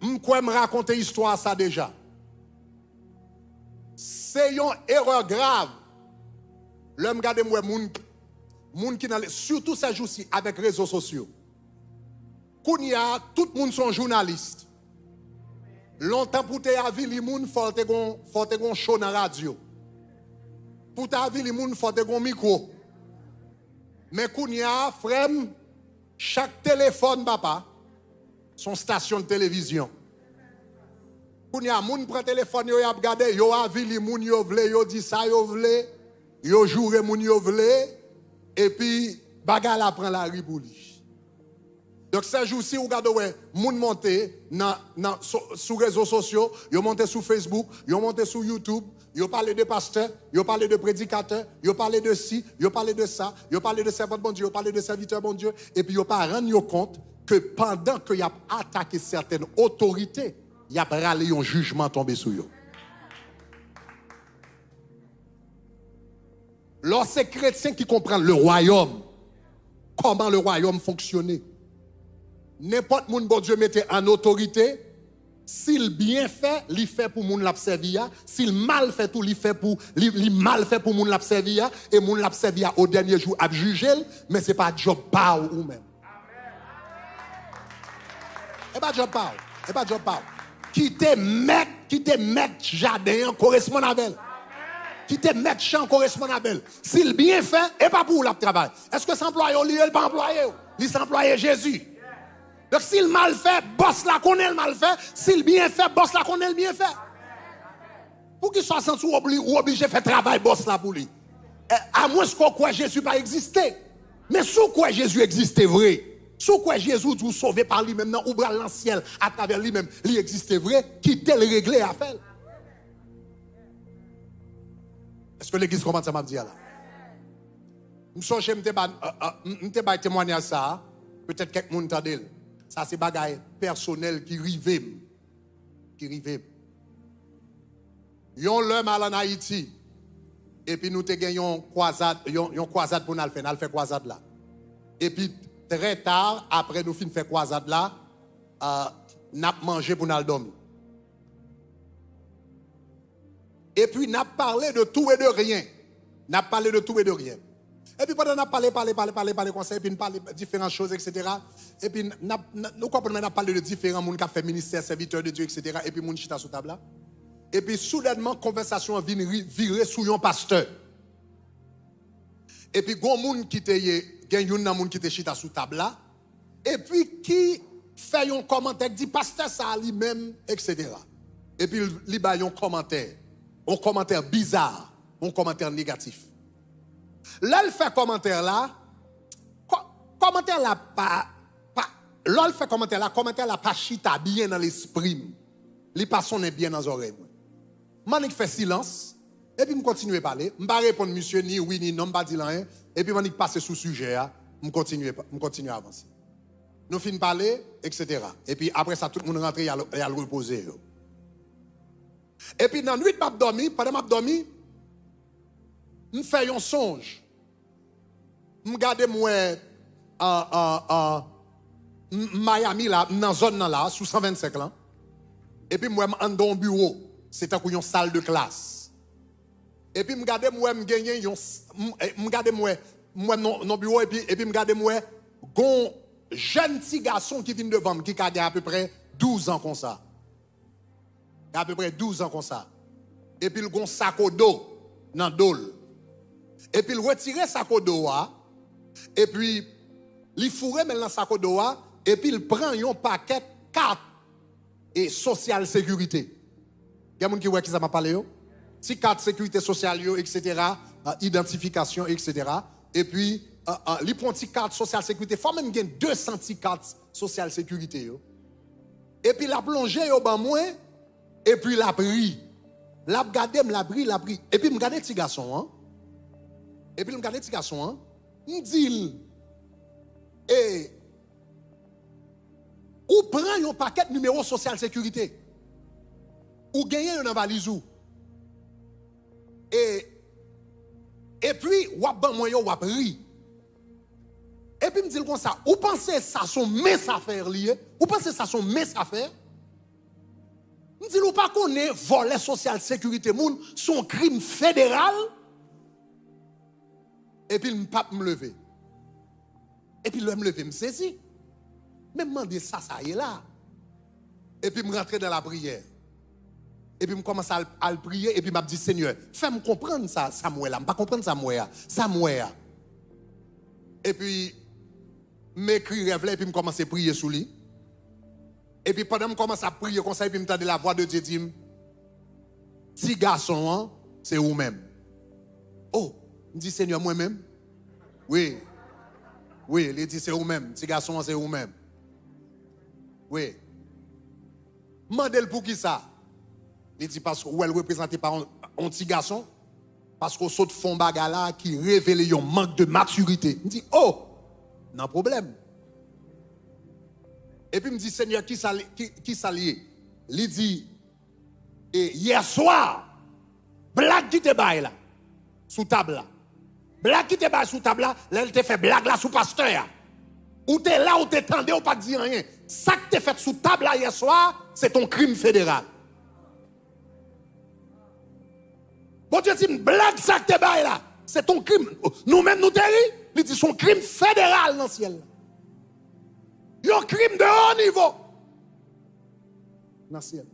A: Je me raconter l'histoire ça déjà. C'est une erreur grave. L'homme regarde moi, moun qui surtout ces jours-ci avec les réseaux sociaux. Kounia, tout le monde sont journalistes. Longtemps pour te avis les moun faut te gon show dans radio. Pour te avis les moun faut te gon micro. Mais kounya frère chaque téléphone papa son station de télévision. Kounya moun prend téléphone yo y a regarder yo avis les moun yo vle yo dit ça yo vle yo joure moun yo vle et puis bagarre la prend la ri pour lui. Donc, ces jours-ci, vous regardez, moun monte sur les réseaux sociaux, vous monte sur Facebook, vous monte sur YouTube, vous parlez de pasteurs, vous parlez de prédicateurs, vous parlez de ci, vous parlez de ça, vous parlez de servants de bon Dieu, vous parlez de serviteurs de bon Dieu, et puis vous ne pas rendre compte que pendant que vous avez attaqué certaines autorités, vous avez râlé un jugement tombé sur vous. Lorsque chrétiens qui comprennent le royaume, comment le royaume fonctionnait, n'importe moun bon Dieu mette en autorité, s'il bien fait, il fait pour moun l'abservia, s'il mal fait tout, il fait pour il mal fait pour moun l'abservia et moun l'abservia au dernier jour a jugé, mais c'est pas job pa ou même. Et pas job pa. Et pas job pa. Qui te met jardin correspond avec. Qui te met champ correspond avec. S'il bien fait et pas pour le travail. Est-ce que s'employé ou il pas employé? Il s'employé Jésus. Donc s'il mal fait, boss la connaît le mal fait. S'il bien fait, boss la connaît le bien fait. Pour qu'il soit sans obligé de faire travail boss là pour lui. À moins qu'on croit Jésus pas exister. Mais sous quoi Jésus existait vrai? Sous quoi Jésus vous sauvé par lui-même, ou bras dans le ciel, à travers lui-même, il existe vrai, qui tel réglé à faire. Est-ce que l'église commence à me dire là? Je suis un témoignage ça. Peut-être quelqu'un m'entendait. Ça, c'est bagaille personnel qui rive. Yon l'homme en Haïti. Et puis nous te gagnons une croisade pour nous faire. Nous fait croisade là. Et puis très tard, après nous fin faire croisade là, nous avons mangé pour nous dormir. Et puis nous avons parlé de tout et de rien. Nous avons parlé de tout et de rien. Et puis pendant nous avons parlé comme ça, et puis nous parlé de différentes choses, etc. Et puis nous comprenons, nous avons parlé de différents gens qui ont fait ministère, serviteurs de Dieu, etc. Et puis nous chita sous table là. Et puis soudainement, conversation vient virer sur un pasteur. Et puis, il y a un monde qui était chita sous table là. Et puis, qui fait un commentaire, dit pasteur ça lui-même, etc. Et puis, il y a un commentaire bizarre, un commentaire négatif. Là, il fait commentaire là pas. Là, il fait commentaire là pas chita bien dans l'esprit. Il pas sonne bien dans les oreilles. Manik fait silence, et puis je continue à parler. Je ne vais pas répondre monsieur ni oui ni non, je ne vais pas dire rien. Et puis je passe sous le sujet, je continue à avancer. Nous finissons de parler, etc. Et puis après ça, tout le monde rentre et à le reposer. Et puis dans la nuit, pendant que je dormi, je fais un songe. Je regarde moi Miami, là, dans la zone là, sous 125 là. Et puis moi, je suis dans un bureau. C'était une salle de classe. Et puis, je regarde moi, je regarde moi, dans le bureau, et puis, je regarde moi, un jeune petit garçon qui vient devant moi, qui a à peu près 12 ans comme ça. À peu près 12 ans comme ça. Et puis, il a un sac au dos, dans le dos. Et puis, il retire le sac au dos, et puis, il fourre dans le sac au dos, et puis, il prend un paquet 4 et social sécurité. Il y a des gens qui ça m'a parlé. Si carte sécurité sociale, etc., identification, etc. Et puis, il prend une carte sociale sécurité. Il faut même gagner 200 cartes sociale sécurité. Et puis, la plongée au bas moins, et puis la pris. La gardé, la pris. Et puis, je regarde petit garçon. Et puis, je regarde petit garçon. Je dis, et ou prend un paquet de numéro social sécurité. Ou gagner un valise ou. Et puis, wap ban moyen wap ri. Et puis, me dit comme ça, ou pensez ça son mes affaires liées? Ou pensez ça son mes affaires? Me dit, ou pas connaît voler social sécurité moun, son crime fédéral? Et puis, me pas me lever. Et puis, le me lever, me saisi. Mais me demander ça y est là. Et puis, me rentrer dans la prière. Et puis, je commence à le prier. Et puis, je me dis, Seigneur, fais-moi comprendre ça, Samuel. Je ne pas comprendre Samuel. Et puis, je m'écris rêve là. Et puis, je commence à prier sous lui. Et puis, pendant que je commence à prier comme ça, et puis, je m'entends la voix de Dieu dire, petit garçon, c'est vous-même. Oh, je dis, Seigneur, moi-même? Oui. Oui, il dit, c'est vous-même. Petit garçon, c'est vous-même. Oui. Mandel pour qui ça? Il dit parce qu'elle est représentée par un petit garçon, parce qu'on saute fond bagala qui révèle un manque de maturité. Il dit, oh, non problème. Et puis il me dit, Seigneur, qui s'allie? Il dit, et hier soir, blague qui te baille là, sous table là. Blague qui te baille sous table là, elle te fait blague là sous pasteur. Ou t'es là, ou t'es tendé, ou pas dire rien. Ça que t'es fait sous table là hier soir, c'est ton crime fédéral. Bon Dieu dit, blague ça que t'es baille là, c'est ton crime. Nous-mêmes nous t'es ri, il dit son crime fédéral dans le ciel. Un crime de haut niveau. Dans le ciel.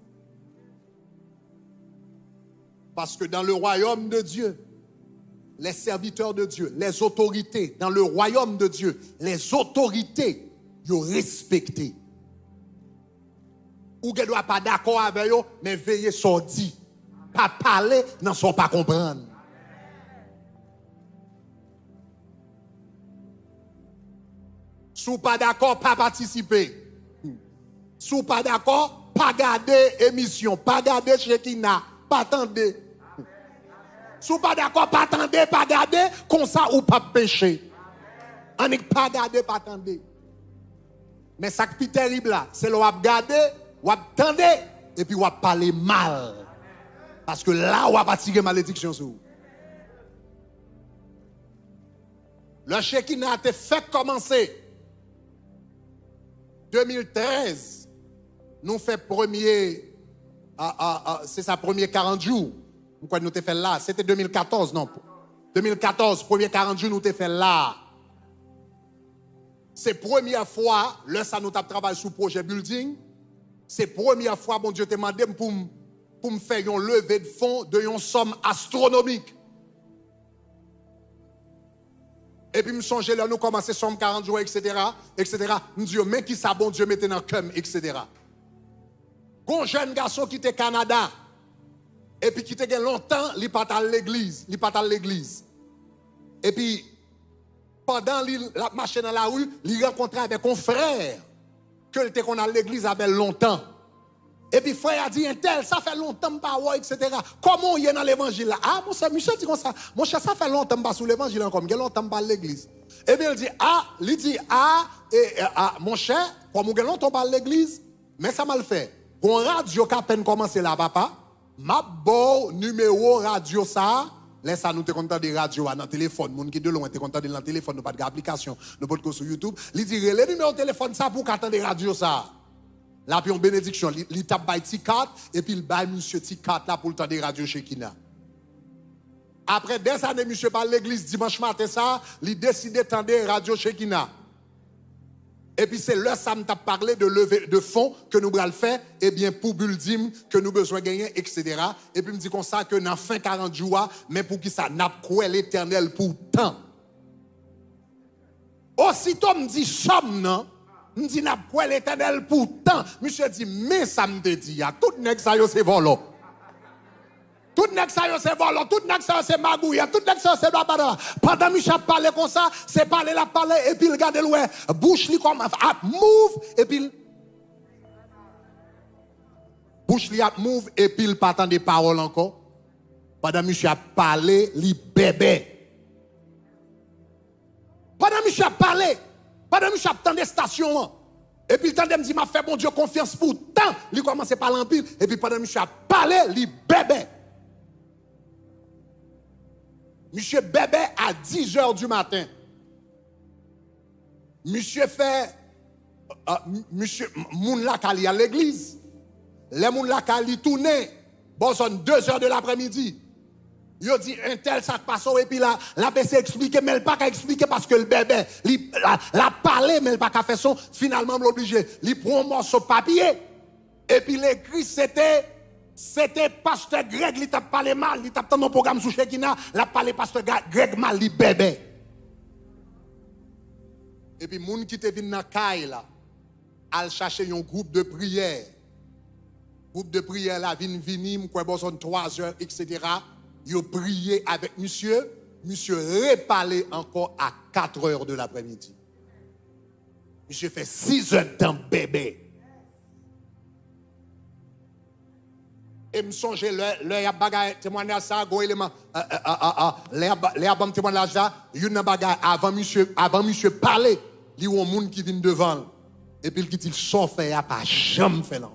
A: Parce que dans le royaume de Dieu, les serviteurs de Dieu, les autorités, dans le royaume de Dieu, les autorités, ils ont respecté. Ou ne doit pas d'accord avec eux, mais veillez sur dit. Pas parler, n'en sont pas comprendre. Sous pas d'accord, pas participer. Sous pas d'accord, pas garder émission, pas garder Shekina, pas attendre. Sous pas d'accord, pas attendre, pas garder, comme ça ou pas pécher. On n'est pas garder, pas attendre. Mais ça qui est terrible là, c'est le wap garder, wap attendre, et puis wap parler mal. Parce que là, wap attirer malédiction sur vous. Le Shekina a été fait commencer. 2013, nous fait premier, c'est sa première 40 jours. Pourquoi nous t'ai fait là? C'était 2014, non? 2014, premier 40 jours, nous t'ai fait là. C'est la première fois, là, ça nous travaillé sur le projet building. C'est la première fois, bon Dieu, t'a demandé pour me faire une levée de fonds de une somme astronomique. Et puis, je me songeais là, nous commençons somme 40 jours, etc. Je me dis, mais qui ça, bon Dieu, mettez dans le cœur, etc. Un jeune garçon qui était au Canada, et puis qui était longtemps, il pas à l'église. Et puis, pendant la marche dans la rue, il rencontrait avec un frère que était qu'on a l'église avec longtemps. Et puis, frère a dit, un tel, ça fait longtemps pas ouais, etc. Comment il est dans l'évangile là? Ah, mon cher, Michel dit comme ça. Mon cher, ça fait longtemps pas sous l'évangile encore, il y a longtemps pas l'église. Et bien, il dit, mon cher, comme il y a longtemps pas l'église, mais ça m'a le fait. Bon radio qui a peine commencé là, papa, ma bon numéro radio ça, laisse ça nous te content de radio dans le téléphone, moun qui de loin te content de dans le téléphone, nous pas d'application, nous pas de sur YouTube, il dit, le numéro de téléphone ça pour qu'attendre radio ça. Là, puis, en bénédiction, il tape by T4 et puis il baille monsieur T4 là pour le temps des radios Shekina. Après des années, monsieur par l'église dimanche matin, ça, il décide d'entendre radio Shekina. Et puis, c'est là, ça me t'a parlé de levée de fonds que nous allons faire, et bien, pour Buldim, que nous besoin de gagner, etc. Et puis, me dit comme ça que dans fin 40 jours, mais pour qui ça n'a pas l'éternel pour tant. Aussitôt, me dit, somme, non? Je dis, n'a pas l'éternel pourtant. Monsieur dit, mais ça me dit, tout nèg ça c'est volant. Tout nèg ça c'est volant, tout nèg ça c'est magouille, tout nèg ça c'est blabla. Pendant Michel parler comme ça, c'est parler la parler et puis regarde l'oué, bouche li comme move et puis bouche li a move et puis il pas entendre des paroles encore. Pendant Michel parler, li bébé. Pendant Michel parler, pendant Michel attend des stations. Et puis, le temps de me dire, m'a fait bon Dieu confiance pour tant. Il commence par l'empile. Et puis, pendant que Michel a parlé, il bébé. Monsieur bébé à 10 h du matin. Monsieur fait. Monsieur, moun la kali à l'église. Les moun la kali tourne. Bon, son 2 h de l'après-midi. Yo dit un tel ça passe et puis la BC expliquer mais elle pas qu'à expliquer parce que le bébé la parlé mais elle pas qu'à faire son finalement l'obligé il prend un morceau de papier et puis l'écrit c'était pasteur Greg il t'a parlé mal il t'a dans mon programme sous Shekina l'a parlé pasteur Greg mal li bébé et puis moun qui te vinn dans caille là al chercher un groupe de prière là vini quoi bon son 3 h etc. Yo prié avec monsieur reparlé encore à 4 h de l'après-midi. Monsieur fait 6 heures de temps bébé. Et me songe le y a bagaille témoignage ça go élément les abam témoignage ça une bagaille avant monsieur parler, li ou monde qui vient devant et puis il sort fait a pas jamais fait là.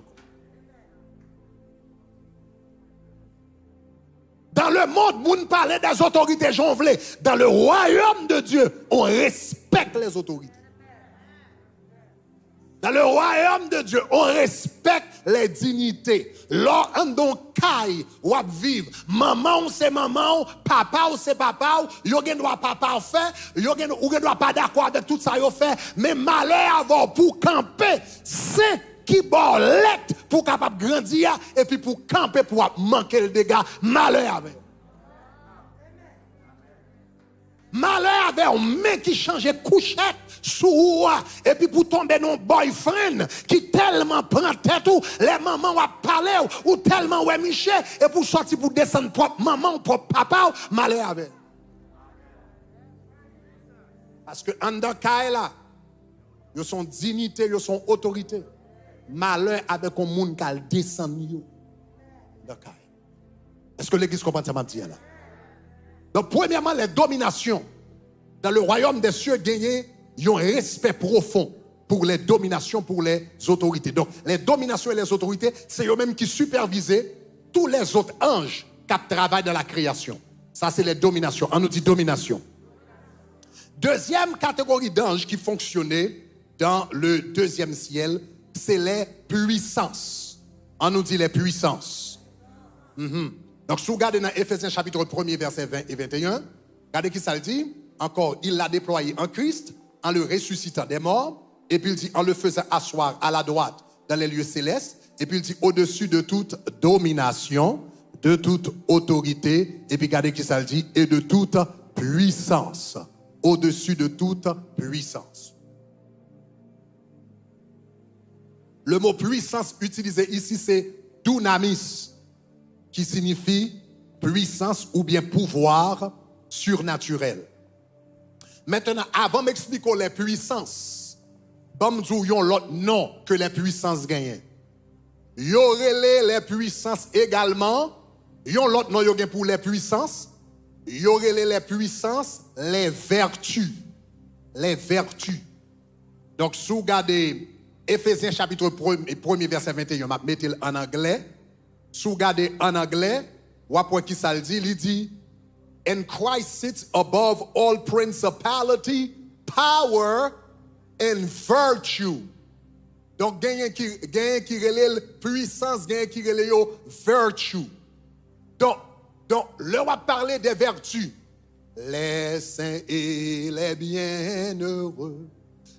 A: Dans le monde, moun parle des autorités jonvelées. Dans le royaume de Dieu, on respecte les autorités. Dans le royaume de Dieu, on respecte les dignités. Lors on caille ou vivre, maman ou c'est maman, papa ou c'est papa, yo gen doit papa faire, yo gen ou gen doit pas d'accord avec tout ça yo fait, mais malheur avoir pour camper, c'est qui borlette pour capable grandir et puis pour camper pour manquer le dégât malheur avec. Malheur avec un mec qui change couchette sous et puis pour tomber dans un boyfriend qui tellement prend tête ou les mamans va parler ou tellement ouais Michel et pour sortir pour descendre propre maman propre papa malheur avec. Parce que en dans là Ils sont dignité, ils sont autorité. Malheur avec un monde qui descend. Est-ce que l'église comprend ça m'a dit là? Donc, premièrement, les dominations dans le royaume des cieux gagnent un respect profond pour les dominations, pour les autorités. Donc, les dominations et les autorités, c'est eux-mêmes qui supervisent tous les autres anges qui travaillent dans la création. Ça, c'est les dominations. On nous dit domination. Deuxième catégorie d'anges qui fonctionnaient dans le deuxième ciel, c'est les puissances. On nous dit les puissances. Donc, si vous regardez dans Éphésiens chapitre 1er, versets 20 et 21, regardez qui ça le dit. Encore, il l'a déployé en Christ, en le ressuscitant des morts, et puis il dit, en le faisant asseoir à la droite dans les lieux célestes, et puis il dit, au-dessus de toute domination, de toute autorité, et puis regardez qui ça le dit, et de toute puissance. Au-dessus de toute puissance. Le mot puissance utilisé ici, c'est dunamis, qui signifie puissance ou bien pouvoir surnaturel. Maintenant, avant m'expliquer les puissances, bon, nous avons l'autre nom que les puissances gagnent. Il y aurait les puissances également. Il y a l'autre nom pour les puissances. Il y aurait les puissances, les vertus. Les vertus. Donc, si vous regardez Éphésiens chapitre 1er, verset 21, je vais mettre en anglais. Si vous regardez en anglais, vous voyez qui ça le dit. Il dit, and Christ sits above all principality, power, and virtue. Donc, gagne qui relève puissance, gagne qui relève virtue. Donc, là, on va parler des vertus. Les saints et les bienheureux,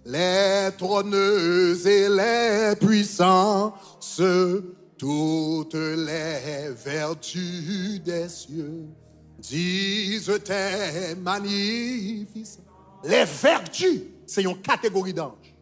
A: les trôneuses et les puissances, toutes les vertus des cieux disent tes magnificents. Les vertus, c'est une catégorie d'anges.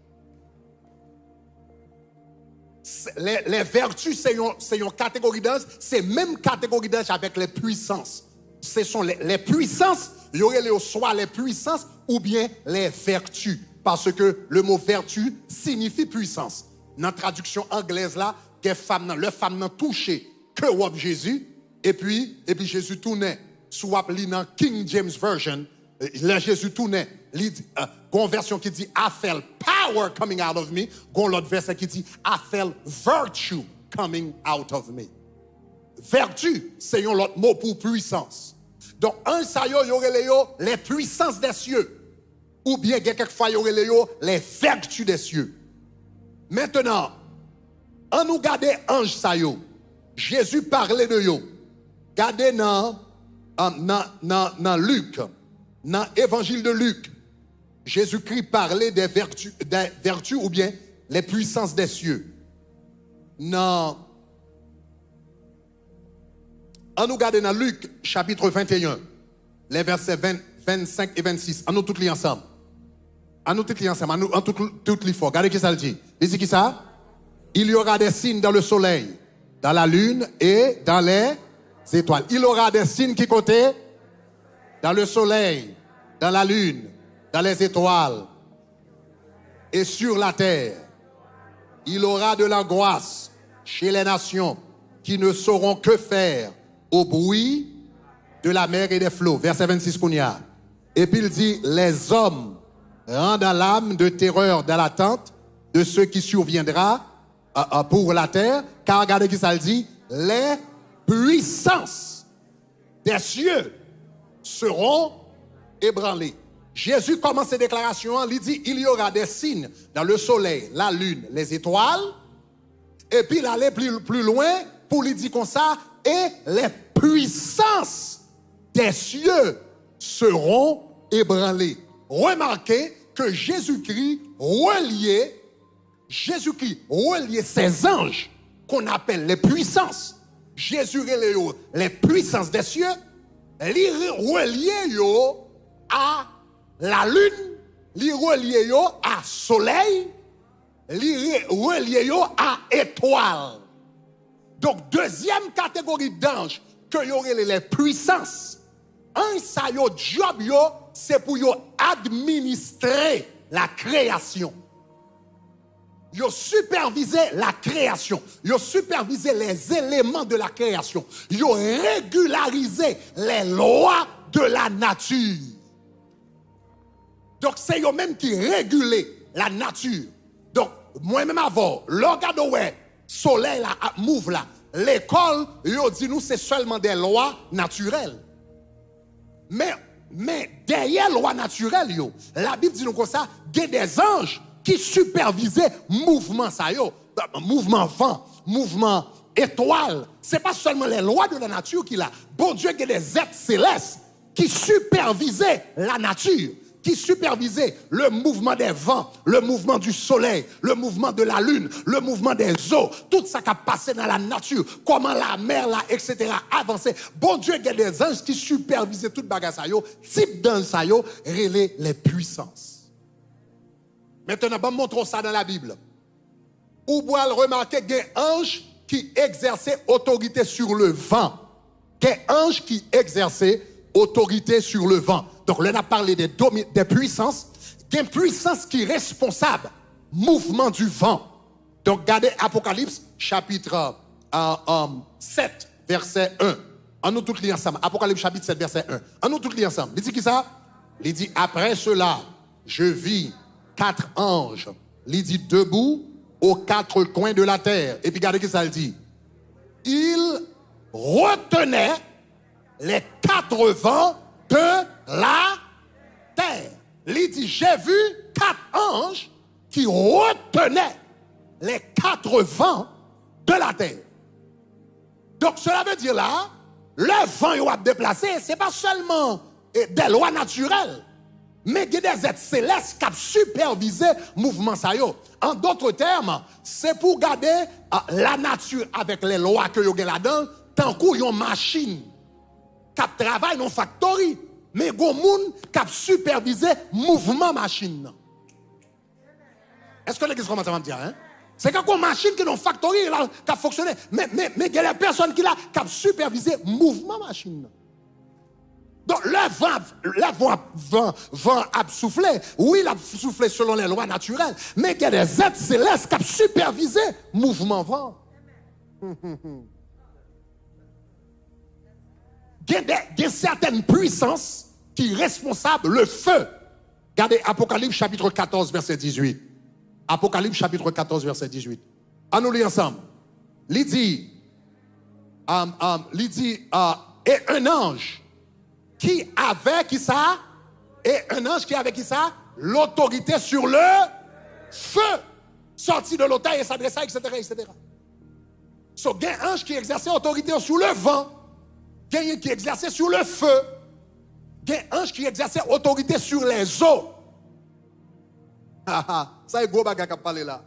A: Les vertus, c'est une catégorie d'anges. C'est même catégorie d'anges avec les puissances. Ce sont les puissances, il y aurait soit les puissances ou bien les vertus. Parce que le mot vertu signifie puissance. Dans la traduction anglaise là, le femme n'a touché que wap Jésus, et puis Jésus tournait. Soit dans King James Version, là Jésus tournait. Une version qui dit I felt power coming out of me. L'autre verset qui dit I felt virtue coming out of me. Vertu, c'est un autre mot pour puissance. Donc, un ça y aurait les puissances des cieux. Ou bien, quelquefois, il y aurait les vertus des cieux. Maintenant, en nous garder ange ça yo, Jésus parlait de yo. Gardez dans Luc, dans l'évangile de Luc, Jésus-Christ parlait des vertus ou bien les puissances des cieux. En nous garder dans Luc, chapitre 21, les versets 20, 25 et 26, en nous tous les ensemble. En nous tous les ensemble, en toutes les fois. Regardez qui ça le dit. Il dit qui ça? Il y aura des signes dans le soleil, dans la lune et dans les étoiles. Il y aura des signes qui côté? Dans le soleil, dans la lune, dans les étoiles et sur la terre. Il y aura de l'angoisse chez les nations qui ne sauront que faire au bruit de la mer et des flots. Verset 26 qu'on y a. Et puis il dit, les hommes rendent l'âme de terreur dans l'attente de ce qui surviendra pour la terre. Car regardez qui ça le dit, les puissances des cieux seront ébranlées. Jésus commence ses déclarations, il dit, il y aura des signes dans le soleil, la lune, les étoiles. Et puis il allait plus loin pour lui dire comme ça, et les puissances des cieux seront ébranlées. Remarquez que Jésus-Christ reliait ces anges qu'on appelle les puissances. Jésus reliait les puissances des cieux, les reliait à la lune, les reliait à soleil, les reliait à étoile. Donc, deuxième catégorie d'anges, que y aurait les puissances. Un, ça job, c'est pour administrer la création. ils supervisaient la création. Ils supervisaient les éléments de la création. Ils régularisaient les lois de la nature. Donc, c'est eux-mêmes qui régulaient la nature. Donc, moi-même avant, l'organe ouais, soleil là, move là, l'école, ils dit nous, c'est seulement des lois naturelles. Mais derrière les lois naturelles, la Bible dit nous comme ça, il y a des anges qui supervisaient mouvement ça mouvement vent, mouvement étoile. C'est pas seulement les lois de la nature qu'il a. Bon Dieu, il y a des êtres célestes qui supervisaient la nature, qui supervisaient le mouvement des vents, le mouvement du soleil, le mouvement de la lune, le mouvement des eaux, tout ça qui a passé dans la nature, comment la mer là, etc. avançait. Bon Dieu, il y a des anges qui supervisaient toute bagarre ça type d'ange ça relais les puissances. Maintenant, on montre ça dans la Bible. Ou boire remarquer qu'il y a un ange qui exerçait autorité sur le vent. Qu'il un ange qui exerçait autorité sur le vent. Donc, là, on a parlé des puissances. Il y a une puissance qui est responsable mouvement du vent. Donc, regardez Apocalypse, chapitre 7, verset 1. On nous tous lire ensemble. Apocalypse, chapitre 7, verset 1. On nous tous lire ensemble. Il dit qui ça? Il dit, après cela, je vis 4 anges. Il dit, debout aux 4 coins de la terre. Et puis, regardez ce que ça dit. Ils retenaient les 4 vents de la terre. Il dit, j'ai vu 4 anges qui retenaient les 4 vents de la terre. Donc, cela veut dire là, le vent qu'il a déplacé, ce n'est pas seulement des lois naturelles, mais il y a des êtres célestes qui ont supervisé le mouvement. En d'autres termes, c'est pour garder la nature avec les lois que vous avez là-dedans, tant qu'il y a une machine qui travaille dans une factory, mais il y a des gens qui ont supervisé le mouvement machine. Est-ce que vous commencez à me dire? Hein? C'est quand il y a une machine qui est dans une factory qui a fonctionné, mais il y a des personnes qui ont supervisé le mouvement machine. Donc, le vent a soufflé. Oui, il a soufflé selon les lois naturelles. Mais il y a des êtres célestes qui ont supervisé le mouvement vent. Il y a certaines puissances qui sont responsables, le feu. Regardez Apocalypse chapitre 14, verset 18. Apocalypse chapitre 14, verset 18. On nous lit ensemble. Il dit, et un ange qui avait qui ça? Et un ange qui avait qui ça? L'autorité sur le feu. Sorti de l'autel et s'adressa, etc., etc. So, il y a un ange qui exerçait autorité sur le vent. Il y a un qui exerçait sur le feu. Il y a un ange qui exerçait autorité sur les eaux. Ça est gros bagage à parler là.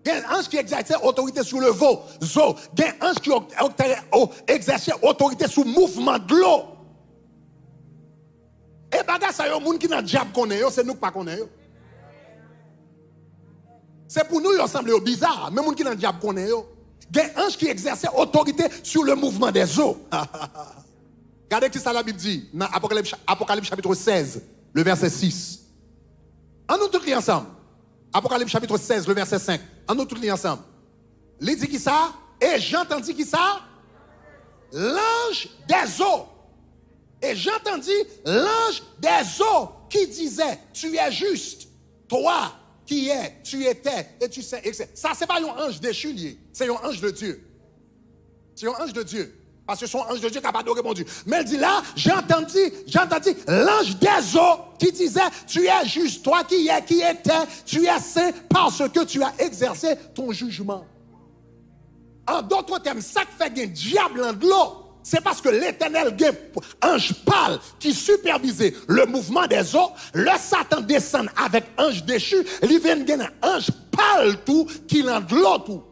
A: Il y a un ange qui exerçait autorité sur le vent. Il y a un ange qui exerçait autorité sur le mouvement de l'eau. Et bagage ça, les gens qui dans le diable connaissent, c'est nous qui ne connaissons pas. C'est pour nous, ils semblent bizarre. Mais les gens qui dans le diable connaissent. Il y a un ange qui exerçait autorité sur le mouvement des eaux. Regardez ce que ça la Bible dit dans Apocalypse chapitre 16, le verset 6. On nous tous lire ensemble. Apocalypse chapitre 16, le verset 5. On nous tous lire ensemble. Il dit qui ça? Et j'entendis qui ça? L'ange des eaux. Et j'entendis l'ange des eaux qui disait, tu es juste, toi qui es, tu étais, et tu sais, etc. Ça, c'est pas un ange déchu, c'est un ange de Dieu. C'est un ange de Dieu. Parce que son ange de Dieu qui n'a pas adoré mon Dieu. Mais il dit là, j'ai entendu l'ange des eaux qui disait, tu es juste, toi qui es, qui étais, tu es saint parce que tu as exercé ton jugement. En d'autres termes, ça qui fait un diable dans de l'eau, c'est parce que l'Éternel, ange pâle qui supervisait le mouvement des eaux, le Satan descend avec ange déchu, il vient gagner ange pâle tout qui l'a de l'eau tout.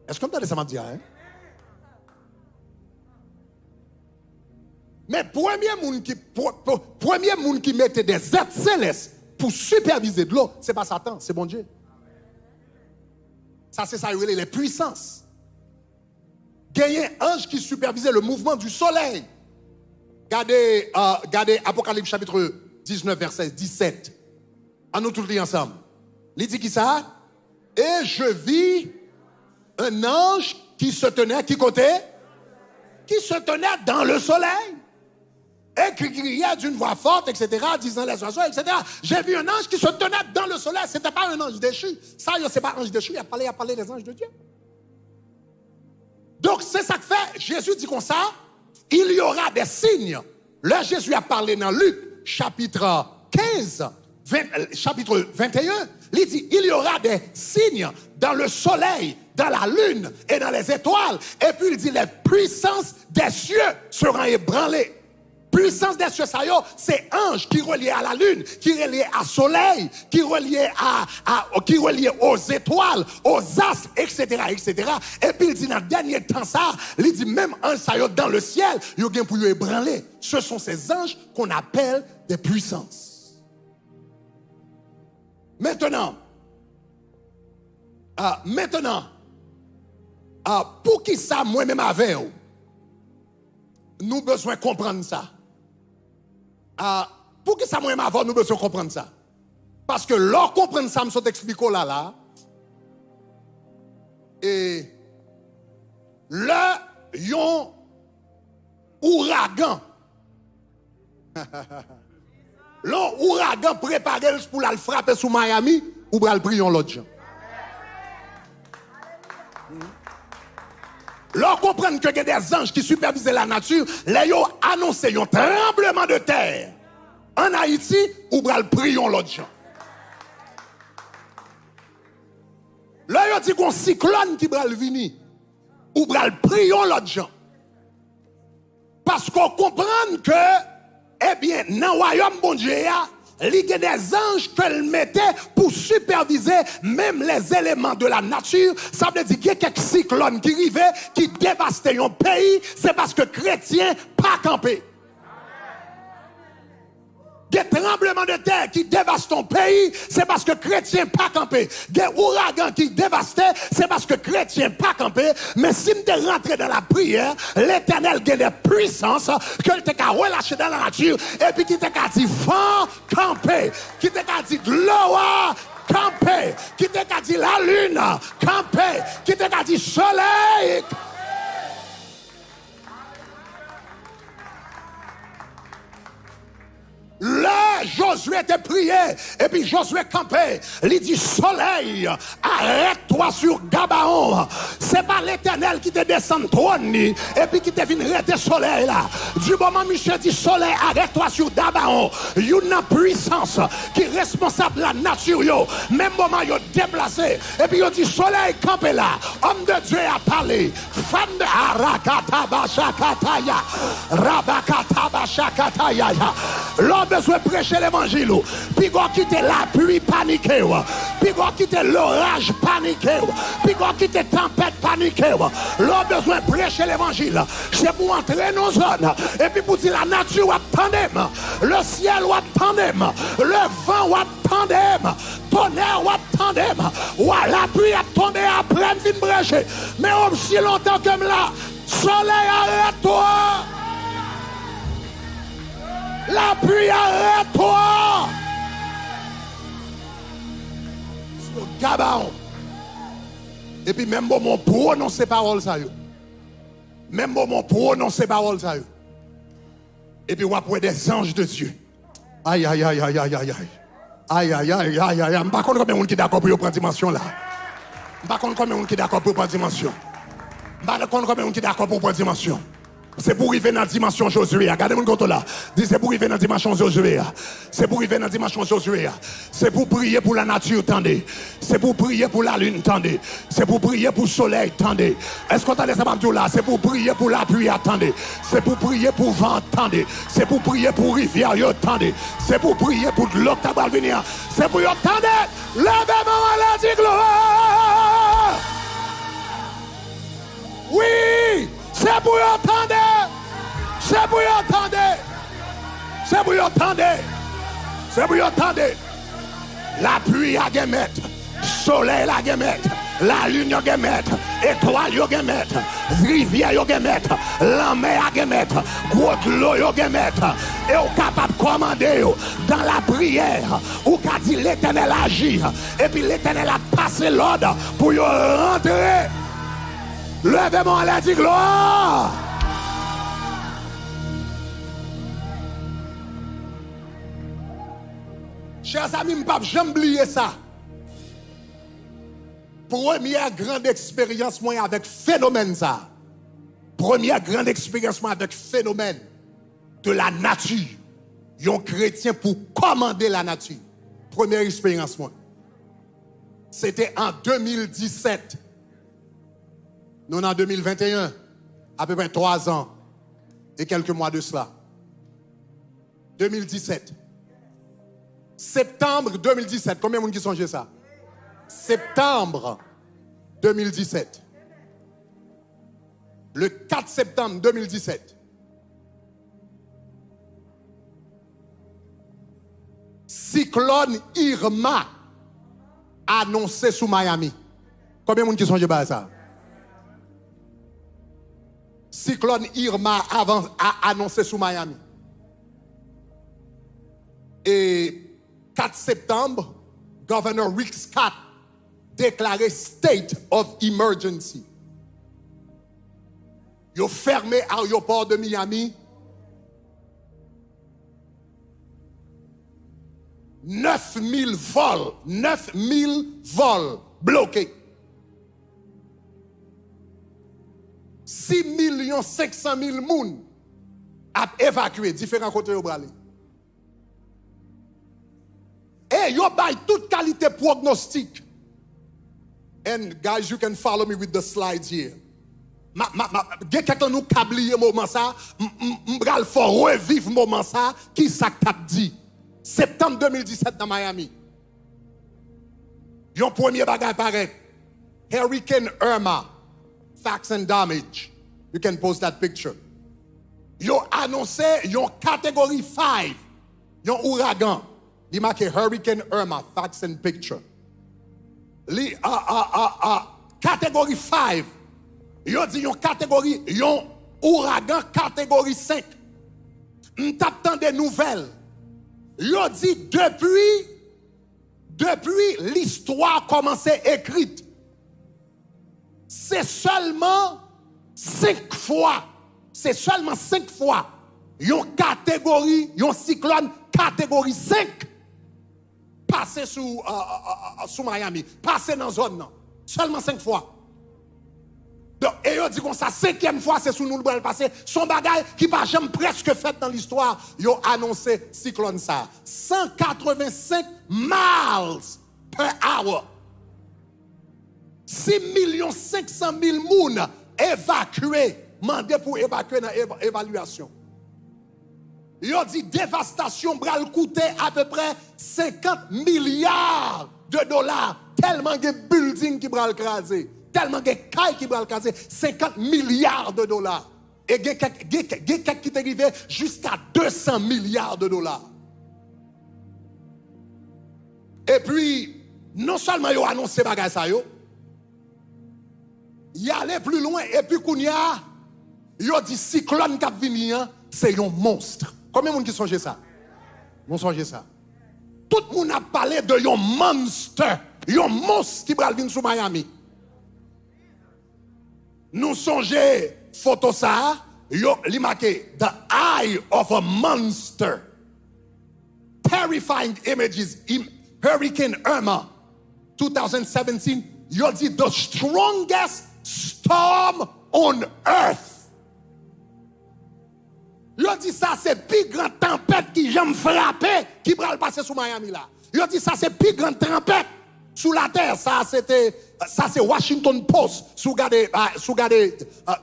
A: Est-ce que vous entendez ça m'a dit, hein? Mais premier monde qui mettait des êtres célestes pour superviser de l'eau, ce n'est pas Satan, c'est bon Dieu. Ça, c'est ça, les puissances. Gagner un ange qui supervisait le mouvement du soleil. Regardez Apocalypse chapitre 19, verset 17. À nous tous lire ensemble. Il dit qui ça? Et je vis un ange qui se tenait, qui côté? Qui se tenait dans le soleil. Et qui criait d'une voix forte, etc., disant les oiseaux, etc. J'ai vu un ange qui se tenait dans le soleil. Ce n'était pas un ange déchu. Ça, c'est pas un ange déchu. Il a parlé des anges de Dieu. Donc, c'est ça que fait. Jésus dit comme ça, il y aura des signes. Là, Jésus a parlé dans Luc, chapitre 15, chapitre 21. Il dit, il y aura des signes dans le soleil, dans la lune et dans les étoiles. Et puis, il dit, les puissances des cieux seront ébranlées. Puissance des cieux, ça y est, c'est ange qui relié à la lune, qui relié à soleil, qui relié qui relié aux étoiles, aux astres, etc., etc. Et puis il dit dans le dernier temps ça, il dit même ange ça y est dans le ciel, il y a pour y ébranler. Ce sont ces anges qu'on appelle des puissances. Maintenant, pour qui ça moi-même avec vous, nous besoin comprendre ça. Pour que ça moi-même avant, nous besoin comprendre ça. Parce que leur comprendre ça, je t'explique là. Et là, yon ouragan. L'ouragan préparé pour la frapper sous Miami ou pour le prier l'autre gens. Leur comprendre que des anges qui supervisent la nature, les ont annoncé un tremblement de terre en Haïti ou pour le prier l'autre gens. Là, ils ont dit qu'on cyclone qui va venir ou pour le prier l'autre gens. Parce qu'on comprend que, eh bien, dans le royaume bon Dieu, il y a des anges qu'elle mettait pour superviser même les éléments de la nature. Ça veut dire qu'il y a quelques cyclones qui arrivaient, qui dévastaient un pays, c'est parce que chrétiens pas campés. Des tremblements de terre qui dévastent ton pays, c'est parce que chrétiens pas campés. Des ouragans qui dévastaient, c'est parce que chrétiens pas campés. Mais si nous sommes rentrés dans la prière, l'Éternel a des puissances que tu as relâché dans la nature et puis qui t'a dit vent camper, qui t'a dit gloire camper, qui t'a dit la lune camper, qui t'a dit soleil. Là, Josué était prié, et puis Josué campait. Il dit, soleil, arrête-toi sur Gabaon. C'est pas l'Éternel qui te descend trône, et puis qui te vient arrêter soleil là. Du moment Michel dit, soleil, arrête-toi sur Gabaon. Il y a une puissance qui est responsable de la nature, yo. Même moment, il déplacé. Et puis il dit, soleil, campez là. Homme de Dieu a parlé. Femme de Arakatabashakataya. Rabakatabashakataya. L'homme besoin de prêcher l'évangile. Puis qu'on quitte la pluie paniquée. Puis qu'on quitte l'orage paniqué. Puis qu'on quitte tempête paniquée. L'homme besoin de prêcher l'évangile. C'est pour entrer dans nos zones. Et puis pour dire la nature va tandem. Le ciel va tandem. Le vent va tandem. Tonnerre va tandem. La pluie a tombé après une fin brèche. Mais aussi longtemps comme là, soleil arrête-toi. La pluie arrête-toi. Sur Gabaon. Et puis même bon mon prononcer parole ça yo. Même bon mon prononcer parole ça yo. Et puis on va voir des anges de Dieu. Aïe aïe aïe aïe aïe aïe aïe. Aïe aïe aïe aïe aïe. Je pas contre combien de monde qui d'accord pour prendre dimension là. Je pas contre combien de monde qui d'accord pour prendre dimension. Je pas contre combien de monde qui d'accord pour prendre dimension. C'est pour arriver dans la dimension Josué. Regardez mon côté là. Dis c'est pour arriver dans la dimension Josué. C'est pour arriver dans la dimension Josué. C'est pour prier pour la nature, tendez. C'est pour prier pour la lune, tendez. C'est pour prier pour le soleil, tendez. Est-ce qu'on entend ça là? C'est pour prier pour la pluie, attendez. C'est pour prier pour vent, attendez. C'est pour prier pour rivière, attendez. C'est pour prier pour l'eau qui va venir. C'est pour attendez. Levez-moi la dit gloire. Oui. C'est pour entendre. C'est pour entendre. C'est pour entendre. C'est pour entendre. La pluie à guémettre. Soleil à guémettre. La lune yo gen mettre, étoile yo gen mettre, rivière yo gen mettre, la mer gen mettre, gros de l'eau yo gen mettre. Et ou capable de commander yo dans la prière, ou qu'a dit l'Éternel agit, et puis l'Éternel a passé l'ordre pour yo rentrer. Levez-moi la dit gloire. Chers amis, je ne peux jamais oublier ça. Première grande expérience moi avec phénomène ça. Première grande expérience moi avec phénomène de la nature. Un chrétien pour commander la nature. Première expérience moi. C'était en 2017. Nous en 2021, à peu près 3 ans et quelques mois de cela. 2017. Septembre 2017. Combien de monde qui songe ça? Septembre 2017. Le 4 septembre 2017. Cyclone Irma annoncé sous Miami. Combien de monde qui songe à ça? Cyclone Irma a annoncé sous Miami. Et 4 septembre, Gouverneur Rick Scott déclaré state of emergency. Il a fermé l'aéroport de Miami. 9000 vols bloqués. 6 500 000 personnes ont évacué différents côtés au Bralé. Et you buy toute qualité prognostique. And guys, you can follow me with the slides here. Quelqu'un nous câblier moment ça, m'bral faut revivre moment ça, qui ça t'a dit. Septembre 2017 dans Miami. Yon premier bagage paraît. Hurricane Irma, facts and damage. You can post that picture. Yon annoncé yon catégorie 5, yon ouragan. Il marque Hurricane Irma, facts and picture. Catégorie 5. Yo dit yon catégorie, yon ouragan catégorie 5. M't'attend des nouvelles. Yo dit depuis l'histoire commencé écrite. C'est seulement 5 fois. C'est seulement 5 fois. Yon catégorie, yon cyclone catégorie 5. Passer sous Miami, passer dans la zone. Seulement 5 fois. Donc, et on dit qu'on ça 5e fois, c'est sous nous le passer. Son bagage qui n'a jamais presque fait dans l'histoire, ils ont annoncé cyclone ça. 185 miles per hour. 6 500 000 personnes évacuées, mandé pour évacuer dans l'évaluation. Ils ont dit dévastation bral coûter à peu près 50 milliards de dollars. Tellement de buildings qui bral craser. Tellement de cailles qui bral craser. 50 milliards de dollars. Et il y a quelqu'un qui est arrivé jusqu'à 200 milliards de dollars. Et puis, non seulement ils ont annoncé bagay ça yo, ils allaient plus loin. Et puis, ils ont dit cyclone qui a venu, c'est un monstre. Combien de monde qui songe ça? Vous songez ça? Tout le monde a parlé de un monstre. Un monstre qui va venir sur Miami. Nous songeons photo ça. Il marqué the eye of a monster. Terrifying images. Hurricane Irma 2017. Il dit the strongest storm on earth. Yo dit ça c'est plus grande tempête qui j'aime frapper qui va le passer sous Miami là. Yo dit ça c'est plus grande tempête sous la terre. Ça c'est Washington Post. Sous garder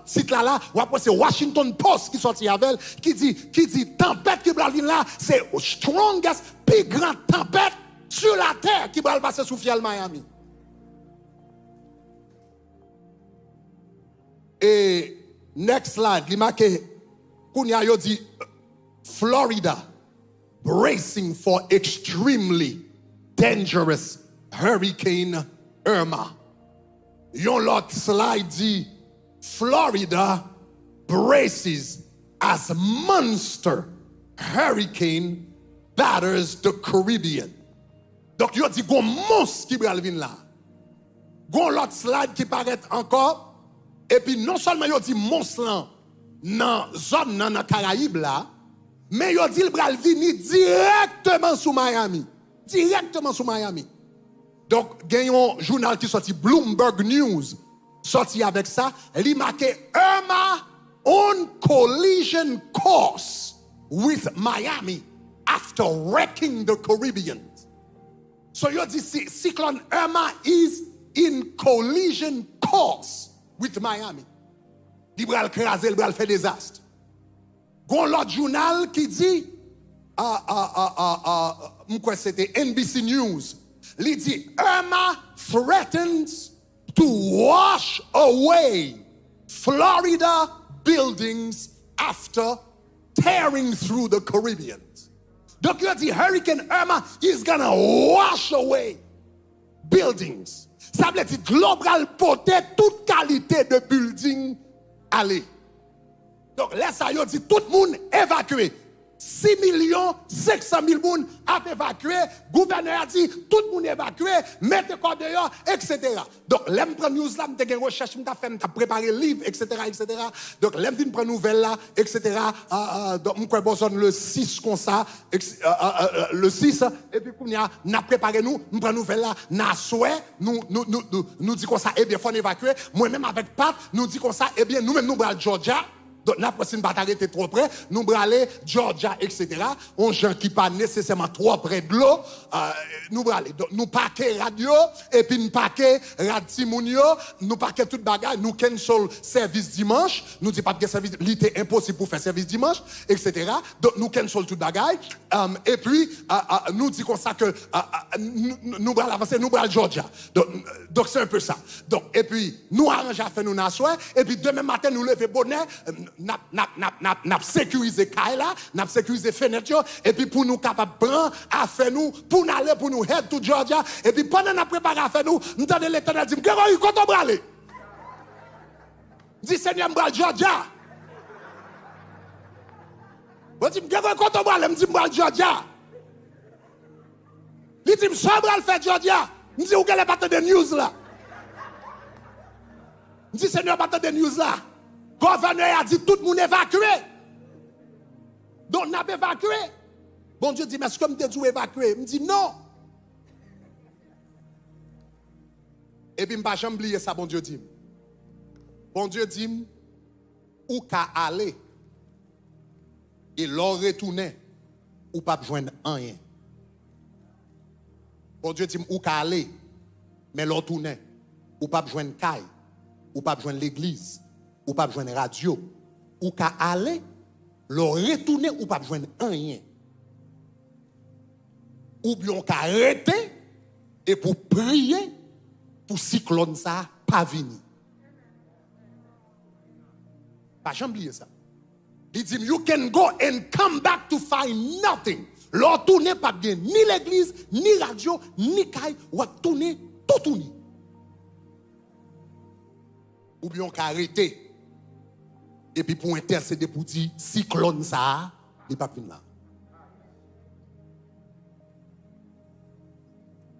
A: site là ou après c'est Washington Post qui sorti avec qui dit tempête qui va venir là c'est strongest plus grande tempête sur la terre qui va le passer sous fiel Miami. Et next slide, il marqué Kounia yo dit Florida bracing for extremely dangerous Hurricane Irma. Yon lot slide dit Florida braces as monster hurricane batters the Caribbean. Donc yon dit gon monstre qui pral vin là. Gon lot slide qui paraît encore et puis non seulement yon dit monstre là dans zone dans Caraïbes là, mais yon dit le pral vini directement sous Miami. Directement sous Miami. Donc, il y a un journal qui sorti, Bloomberg News, sorti avec ça, il marqué Irma on collision course with Miami after wrecking the Caribbean. So you dit cyclone Irma is in collision course with Miami. Il va craser, il va faire désastre. Gon l'autre journal qui dit, c'était NBC News. Il dit Irma threatens to wash away Florida buildings after tearing through the Caribbean. Donc il dit Hurricane Irma is gonna wash away buildings. Ça veut dire global porter toute qualité de building aller. Donc là ça dit tout le monde évacué. 6 500 000 personnes a évacué, le gouverneur a dit tout le monde évacué, mettez quoi dehors, etc. Donc, l'aime prendre news là, m'te gen recherche, m'ta fait, m'ta préparé livre, etc., etc. Donc, l'aime vinn prendre nouvelle là, etc. Donc, m'kwe besoin le 6 comme ça, le 6, et puis kounya, n'a préparé nous, m'prend nouvelle là, n'a souhait, nous dit comme ça, eh bien, faut évacuer. Moi-même avec Pat, nous dit comme ça, eh bien, nous-mêmes nous bral Georgia. Donc, n'a pas si nous arrêter trop près, nous aller Georgia, etc. On gens qui pas nécessairement trop près de l'eau, nous aller. Donc, nous paquer radio, et puis nous paquer radimounio, nous paquer toute bagaille, nous cancel service dimanche, nous dit pas que service, l'été impossible pour faire service dimanche, etc. Donc, nous cancel toute bagaille, et puis, nous dit comme ça que, nous allons avancer, nous allons Georgia. Donc, c'est un peu ça. Donc, et puis, nous arrangeons à faire nous n'assoir, et puis demain matin, nous lever bonnet, n'a sécurisé Kaila, n'a sécurisé fenêtre, et puis pour nous capables prendre à faire nous, pour nous aller, pour nous head to Georgia, et puis pendant nous préparer à faire nous, nous entendons l'Éternel dire, Grégory, quand on va aller? Dis Seigneur, m'bral Georgia. Bon, dis, Grégory, quand on va aller? M'dis, m'bral Georgia. Il dit, m'bral faire Georgia. M'dis, où qu'elle est partie de news là? M'dis, Seigneur, partie de news là. Le gouverneur a dit tout le monde évacué. Donc, on a évacué. Bon Dieu dit, mais est-ce que je dit évacuer? Je me dis non. Et puis, je ne vais pas oublier ça, bon Dieu dit. Bon Dieu dit, où qu'à aller, et l'on retourne, ou pas besoin rien. Bon Dieu dit, où qu'à aller, mais l'on tourne, ou pas besoin de caille, ou pas besoin de l'église. Ou pas besoin de radio, ou qu'à aller, le retourner, ou pas besoin de rien. Ou bien qu'à arrêter, et pour prier, pour cyclone ça, pas venir. Pas jamais oublier ça. Il dit, you can go and come back to find nothing. Le retourner pas bien, ni l'église, ni radio, ni caille, ou tourner, tout tourner. Ou bien qu'à arrêter. Et puis pour intercéder pour dire, cyclone ça, il n'est pas fini là.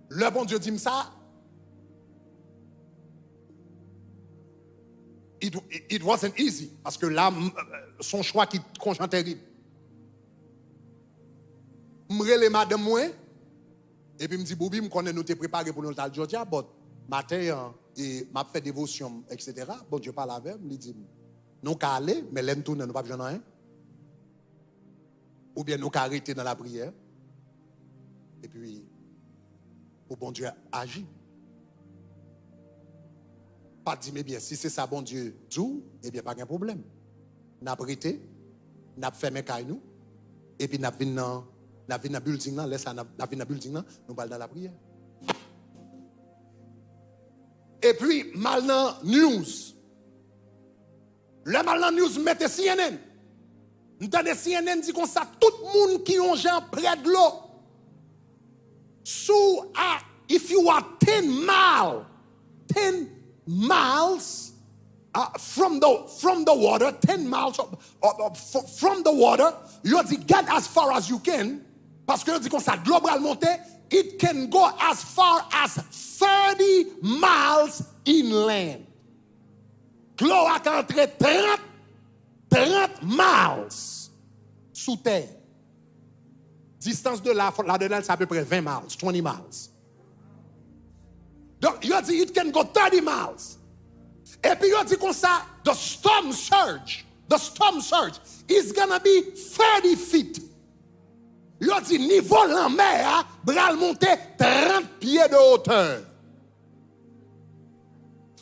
A: Le bon Dieu dit ça. It wasn't easy. Parce que là, son choix qui est terrible. Je me madame moi. Et puis je me dis, Boubi, je connais nous t'es préparé pour nous aller à Georgia. But matin, et m'a fait dévotion, etc. Bon Dieu parle avec moi. Il dit, nous qu'à aller, mais l'aime tourner, nous pas besoin de rien. Ou bien nous qu'à arrêter dans la prière. Et puis, pour bon Dieu agit. Pas dire, mais bien, si c'est ça, bon Dieu, tout, eh bien, pas de problème. Nous avons arrêté, nous avons fermé nous, et puis nous avons venu dans le building, nous allons dans la prière. Et puis, mal dans news. Le mal dans news, mettez CNN. Entendez, CNN dit comme ça, tout le monde qui ont gens près de l'eau. So, if you are 10 miles miles from the water, 10 miles from the water. You dit get as far as you can. Parce que dit comme ça, global monté, it can go as far as 30 miles inland. L'eau a entré 30 miles sous terre. Distance de là-dedans, c'est à peu près 20 miles, 20 miles. Donc, il a dit, it can go 30 miles. Et puis, il a dit comme ça, the storm surge is gonna be 30 feet. Il a dit, niveau la mer, bral monter 30 pieds de hauteur.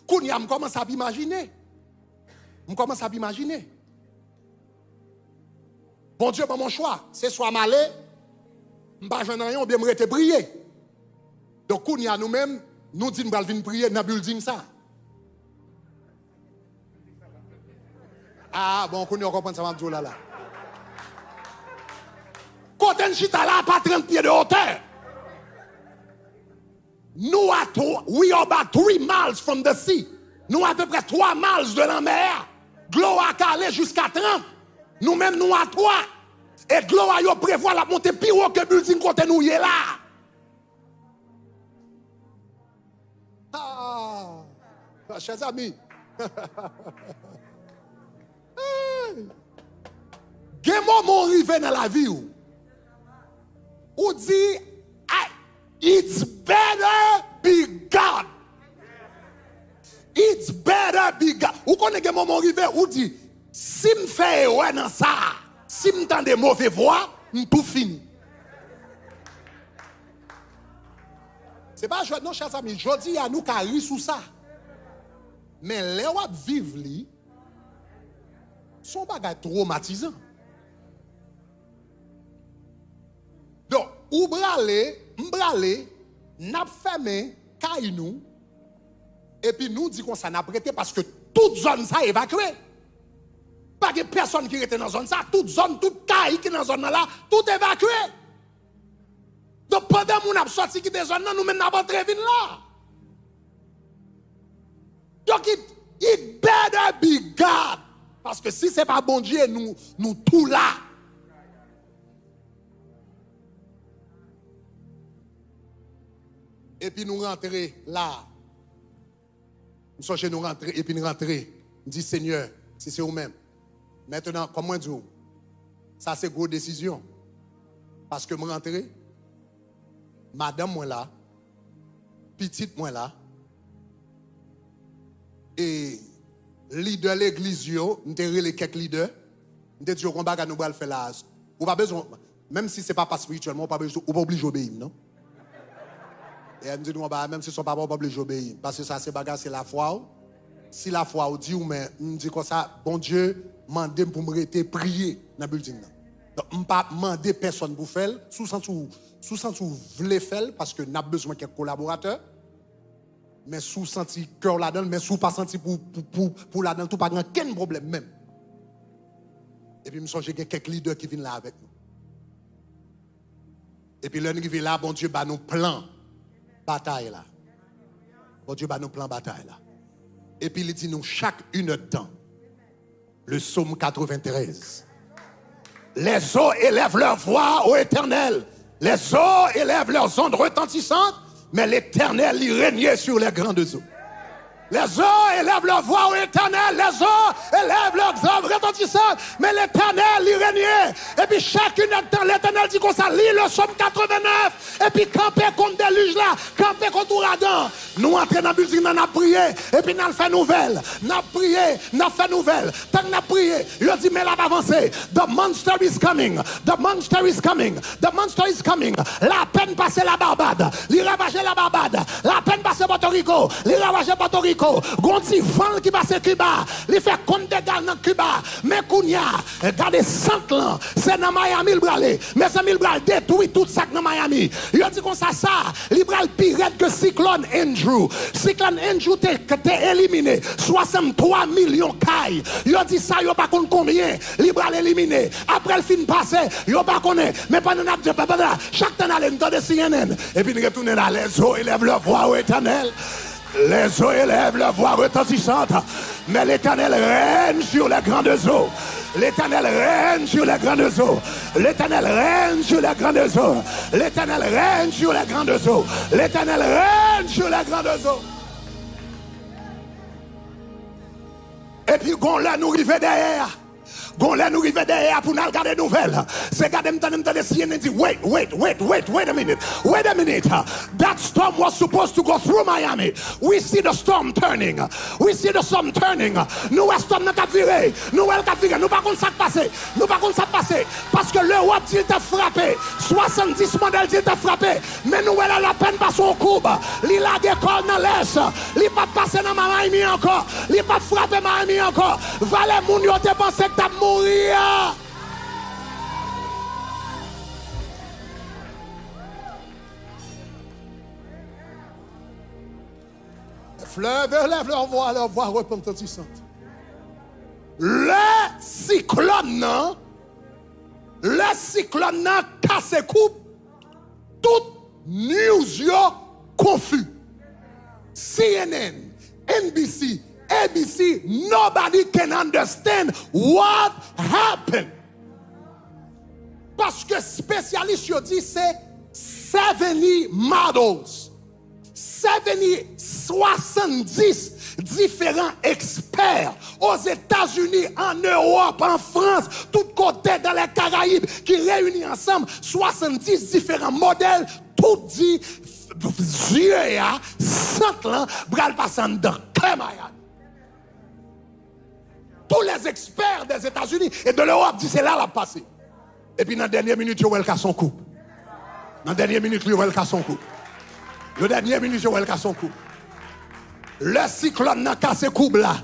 A: Kounia, je commence à imaginer. Bon Dieu, pas mon choix. C'est soit malé, je ne vais pas rien, ou bien je vais prier. Donc, Kounia, nous-mêmes, nous disons que nous allons prier dans le building ça. Ah, bon, Kounia, on comprend ça, je là. Côté de chita là, pas 30 pieds de hauteur. Nous, we are about 3 miles from the sea. Nous, à peu près 3 miles de la mer. Glow a calé jusqu'à 30. Nous-mêmes, nous à 3. Et Glow a prévoit la montée plus haut que building côté nous y est là. Ah, chers amis. Quel moment arrivé dans la vie où dit it's better be God. It's better be God. Ou connaissez quel moment arrivé où dit si me fait ouais dans ça, si me tend des mauvais voix, me tout fini. C'est pas non chers amis, je dis à nous qu'à sous ça. Mais les wap vivre li sont bagay traumatisants. Donc, ou m'brale, n'a fermé kay nous et puis nous dit qu'on ça n'a prêté parce que toute zone ça évacuée. Pas de personne qui était dans zone ça, toute zone, toute kay qui dans zone là, tout évacué. Donc pendant mon a sorti qui des zones là, nous même n'a pas très vite là. Donc it better be God parce que si c'est pas bon Dieu nous tout là. Et puis nous rentrer là. Nous sommes chez nous rentrer et puis nous rentrer. Nous dit Seigneur, si c'est vous-même. Maintenant, comment dire? Ça c'est une grosse décision. Parce que je rentrer, madame moi là, petite moi là, et leader l'église yo, nous avons les quelques leaders, nous avons dit qu'on va nous faire là. Ou pas besoin, même si c'est pas spirituellement, ou pas besoin, ou pas obligé d'obéir, non? Et elle me dit, même si son papa pas obligé d'obéir. Parce que ça, c'est bagarre, c'est la foi. Si la foi, on dit, mais on dit comme ça, bon Dieu, mandez pour me rester prier dans le building. Donc, on ne pas demander personne pour faire, sous sens où vous voulez faire, parce que nous avons besoin de quelques collaborateurs. Mais sous senti cœur là-dedans, mais sous pas senti pour là-dedans, tout pas aucun problème même. Et puis, je me suis dit, quelques leaders qui viennent là avec nous. Et puis, l'un qui vient là, bon Dieu, bah, nous plan. Bataille là. Bon Dieu, bah nous plan bataille là. Et puis il dit nous chaque une de temps. Le psaume 93. Les eaux élèvent leur voix au Éternel. Les eaux élèvent leurs ondes retentissantes, mais l'Éternel y régnait sur les grandes eaux. Les eaux élèvent leur voix au Éternel. Les eaux élèvent leurs ondes retentissantes, mais l'Éternel y régnait. Et puis chacune de temps, l'Éternel dit comme ça, lis le psaume 89. Et puis camper contre déluge là, camper contre ouragan. Nous entrons dans le building, nous avons prié. Et puis nous avons fait nouvelle. Nous avons prié, nous avons fait nouvelle. Tant que nous avons prié, il a dit, mais là, avancé. The monster is coming. The monster is coming. The monster is coming. La peine passée la Barbade. Il ravage la Barbade. La peine passée Porto Rico. Il ravage Porto Rico. Gonti vent qui passe Cuba. Il fait compte de gal dans Cuba. Mais Kounia, regardez 100 ans. C'est dans Miami le bralé. Mais ça le bralé détruit tout ça dans Miami. Il a dit comme ça, il bralé pire que Cyclone Andrew. Cyclone Andrew t'es éliminé. 63 millions cailles. Il a dit ça, il a pas compte combien. Il bralé éliminé. Après le film passé, il a pas connaît. Mais pendant chaque temps, il a de CNN. Et puis il retourne là, les eaux élèvent leur voix au Éternel.
B: Les eaux élèvent leur voix retentissante, mais l'Éternel règne sur les grandes eaux. L'Éternel règne sur les grandes eaux. L'Éternel règne sur les grandes eaux. L'Éternel règne sur les grandes eaux. L'Éternel règne sur les grandes eaux. Et puis, quand là, nous arrivons derrière. Quand là, nous arrivons derrière pour nous regarder les nouvelles. C'est quand même CNN dit, wait a minute. Wait a minute. That storm was supposed to go through Miami. We see the storm turning. We see the storm turning. Nous, la storm n'a qu'à virer. Nous, elle qu'à virer. Nous, pas contre ça passer. Nous, pas contre ça passer. Parce que l'Europe dit t'a frappé. 70 modèles dit t'a frappé. Mais nous, elle a la peine par son coupe. Il a des cols dans l'Est. Il pas passé dans Miami encore. Il pas frappé Miami encore. Valais moun yo te pensé que t'as mourir.
A: Fleuve lève leur voix repentissante.
B: Le cyclone casse coupe. Tout news yo confus. CNN, NBC, ABC, nobody can understand what happened. Parce que spécialistes yo dit c'est 70 models. 70 différents experts aux États-Unis, en Europe, en France, tout côté dans les Caraïbes qui réunissent ensemble 70 différents modèles, tout dit yeux à 100 ans, bral passant dans Kémaya. Tous les experts des États-Unis et de l'Europe disent c'est là la passé. Et puis dans la dernière minute, il y a son coup. Dans la dernière minute, il y a son coup. Le dernier minute, il y a son coup. Le cyclone n'a cassé coupe là.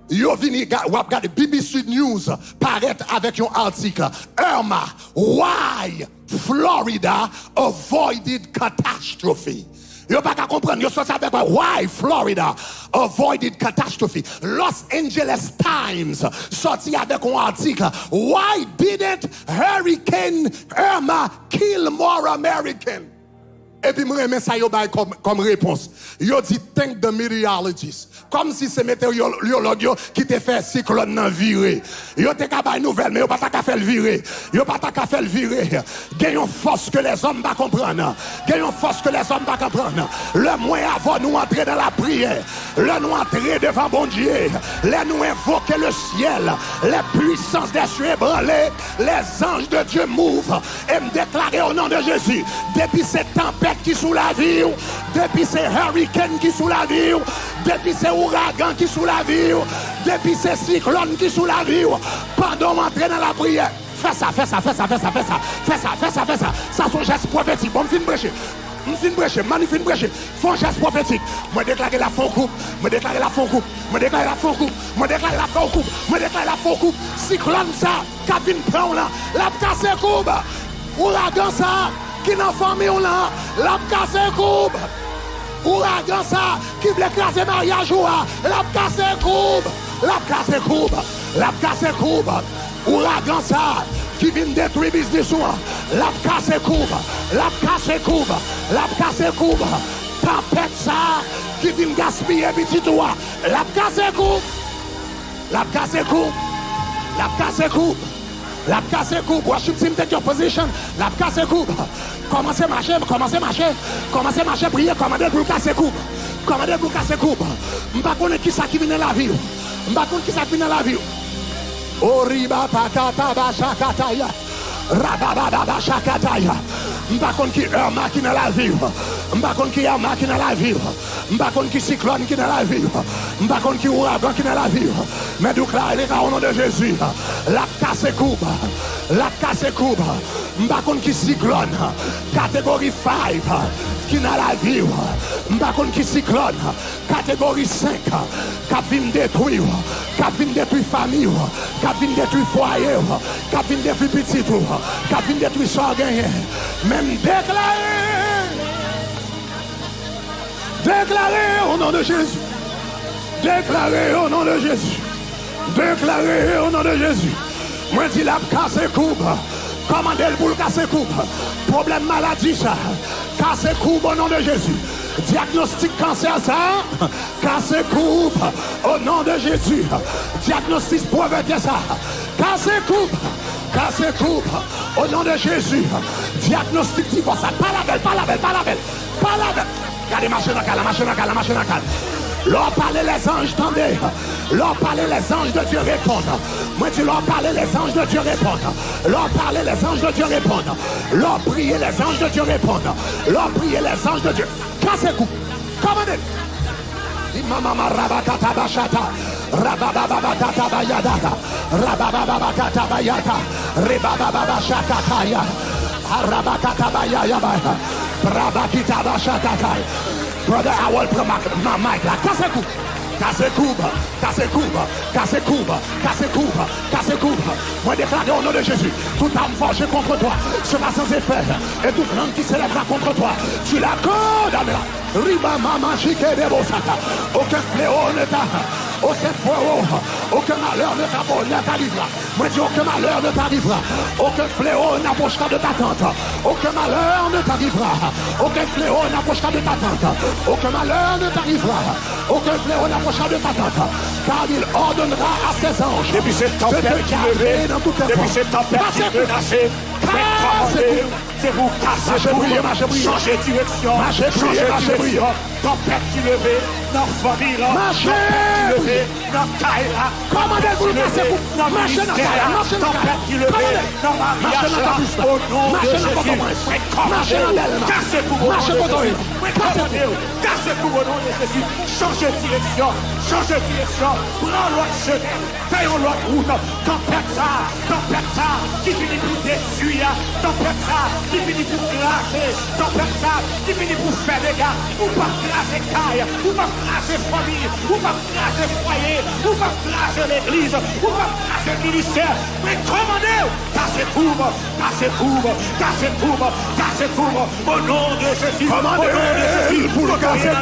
B: Yo vini regarde BBC News paraît avec un article. Irma, why Florida avoided catastrophe? Yo pas qu'à comprendre, yo sorti avec why Florida avoided catastrophe. Los Angeles Times sorti avec un article. Why didn't Hurricane Irma kill more Americans? Et puis, je remets ça comme réponse. Yo dit, thank the meteorologists. Comme si c'est météorologue qui te fait cyclone nan viré. Yo te ka bay nouvelle, mais yo pas ta ka fait le virer. Yo pas ta ka fait le virer. Gagne une force que les hommes pas comprendre. Gagne une force que les hommes pas comprendre. Le moyen avant nous entrer dans la prière. Le nous entrer devant bon Dieu. Le nous invoquer le ciel. Les puissances des cieux ébranlées. Les anges de Dieu mouvent. Et me déclarer au nom de Jésus. Depuis cette tempête qui sous la vie, depuis ces hurricanes qui sous la vie, depuis ces ouragans qui sous la vie, depuis ces cyclones qui sous la vie, pendant m'entrer dans la prière. Fais ça. Ça c'est un geste prophétique. Bon, fin prêcher. Magnifique prêcher. Fais un geste prophétique. Moi déclarer la fond coupe. Cyclone ça, cabine prend là. La casse coupe. Ouragan ça. Qui n'a famille là, la casse coupe. Ouragan ça, qui veut écraser mariage ou la casse coupe. Ouragan ça, qui vient détruire business ou la casse coupe. Tempête ça, qui vient gaspiller petit toi, la casse coupe. La casse coupe, worship team take your position. La casse coupe. Commencez à marcher, prier, commandez pour casser coupe. M'pas connaître qui ça qui vient dans la vie. Oriba pakata bashakataya. Rababa bashakataya. M'pas connaître qui Irma qui dans la vie. M'pas connaître qui Irma qui dans la vie. M'pas connaître qui cyclone qui dans la vie. M'pas connaître qui ouragan qui dans la vie. Mais déclarez au nom de Jésus. La casse coupe. M'pas connaître qui cyclone. Catégorie 5 qui dans la vie. M'pas connaître qui cyclone. Catégorie 5 qui vient détruire. Qui vient détruire famille. Qui vient détruire foyer. Qui vient détruire petit. Qui vient détruire sans gagner. Même déclarer au nom de Jésus. Déclarer au nom de Jésus. Moi dis la casse coupe. Commandez pour le casse coupe. Problème maladie ça. Casse coupe au nom de Jésus. Diagnostic cancer ça, casse coupe au nom de Jésus. Diagnostic pauvreté ça, casse coupe au nom de Jésus. Diagnostic divorce ça, pas la belle. Regardez la machine à calme. Leur parler les anges, tendez. Leur parler les anges de Dieu répondent. Moi tu leur parler les anges de Dieu répondent. Leur parler les anges de Dieu répondent. Leur prier les anges de Dieu répondent. Leur prier les anges de Dieu. Cassez-vous. Commandez. Imama rabakata bashata. Rababababata bayada. Rababababata bayata. Rebabababa shakataya. Arabakata bayaya. Rabakita bashakataya. Brother, I will put my mic là. Casse coupe. Moi déclare au nom de Jésus, toute âme forgée contre toi sera sans effet. Et toute langue qui s'élèvera contre toi, tu la condamneras. Riba mama chique de bosata. Aucun fléau ne t'a. Aucun malheur ne t'arrivera. Moi dis aucun malheur ne t'arrivera. Aucun fléau n'approchera de ta tente. Aucun malheur ne t'arrivera. Aucun fléau n'approchera de ta tente. Aucun malheur ne t'arrivera. Aucun fléau n'approchera de ta tente. Car il ordonnera à ses anges.
C: Depuis cette tempête qui levée, depuis cette tempête qui menacée, c'est vous casser, changer de direction, tempête qui levée, dans famille, tempête qui levée, dans Kaila,
B: commandez-vous le passez-vous,
C: tempête qui levée, dans mariage, au nom de Jésus, cassez-vous au nom de Jésus, cassez-vous au nom de Jésus, changez de direction, prends l'autre chemin, faisons l'autre route, tempête ça, qui finit pour détruire, tempête ça, qui finit pour classer, tempête ça, qui finit pour faire des gars, ou pas classer caille, ou pas classer famille, ou pas classer foyer, ou pas classer l'église, ou pas classer ministère, mais commandez, cassez couvre, au nom de Jésus,
B: pour le casser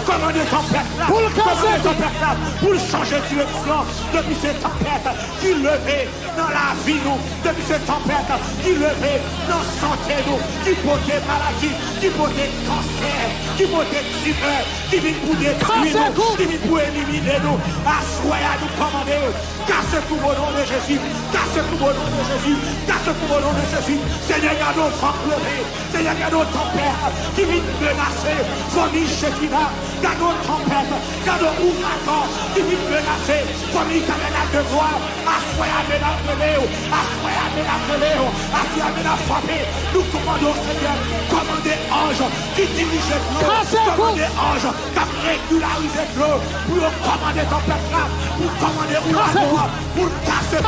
C: commandez tempête là, pour changer de direction, depuis cette tempête qui levait dans la vie nous, depuis cette tempête qui levait dans la santé nous, qui portait maladie, qui portait cancer, qui portait tumeur, qui vient pour détruire nous, qui vient pour éliminer nous, assoyez à nous commander, cassez-vous au nom de Jésus, Seigneur, il y a nos femmes levées, Seigneur, il y a nos tempêtes qui viennent menacer, famille Shekinah, il y a nos tempêtes, il y a nos ouragans qui viennent menacer, famille Tabernacle de gloire, assoyez à frapper, nous commandons Seigneur, commandez ange qui dirige l'eau, commandez ange qui régularise l'eau, pour commander tempête là, pour commander ouragan, pour casser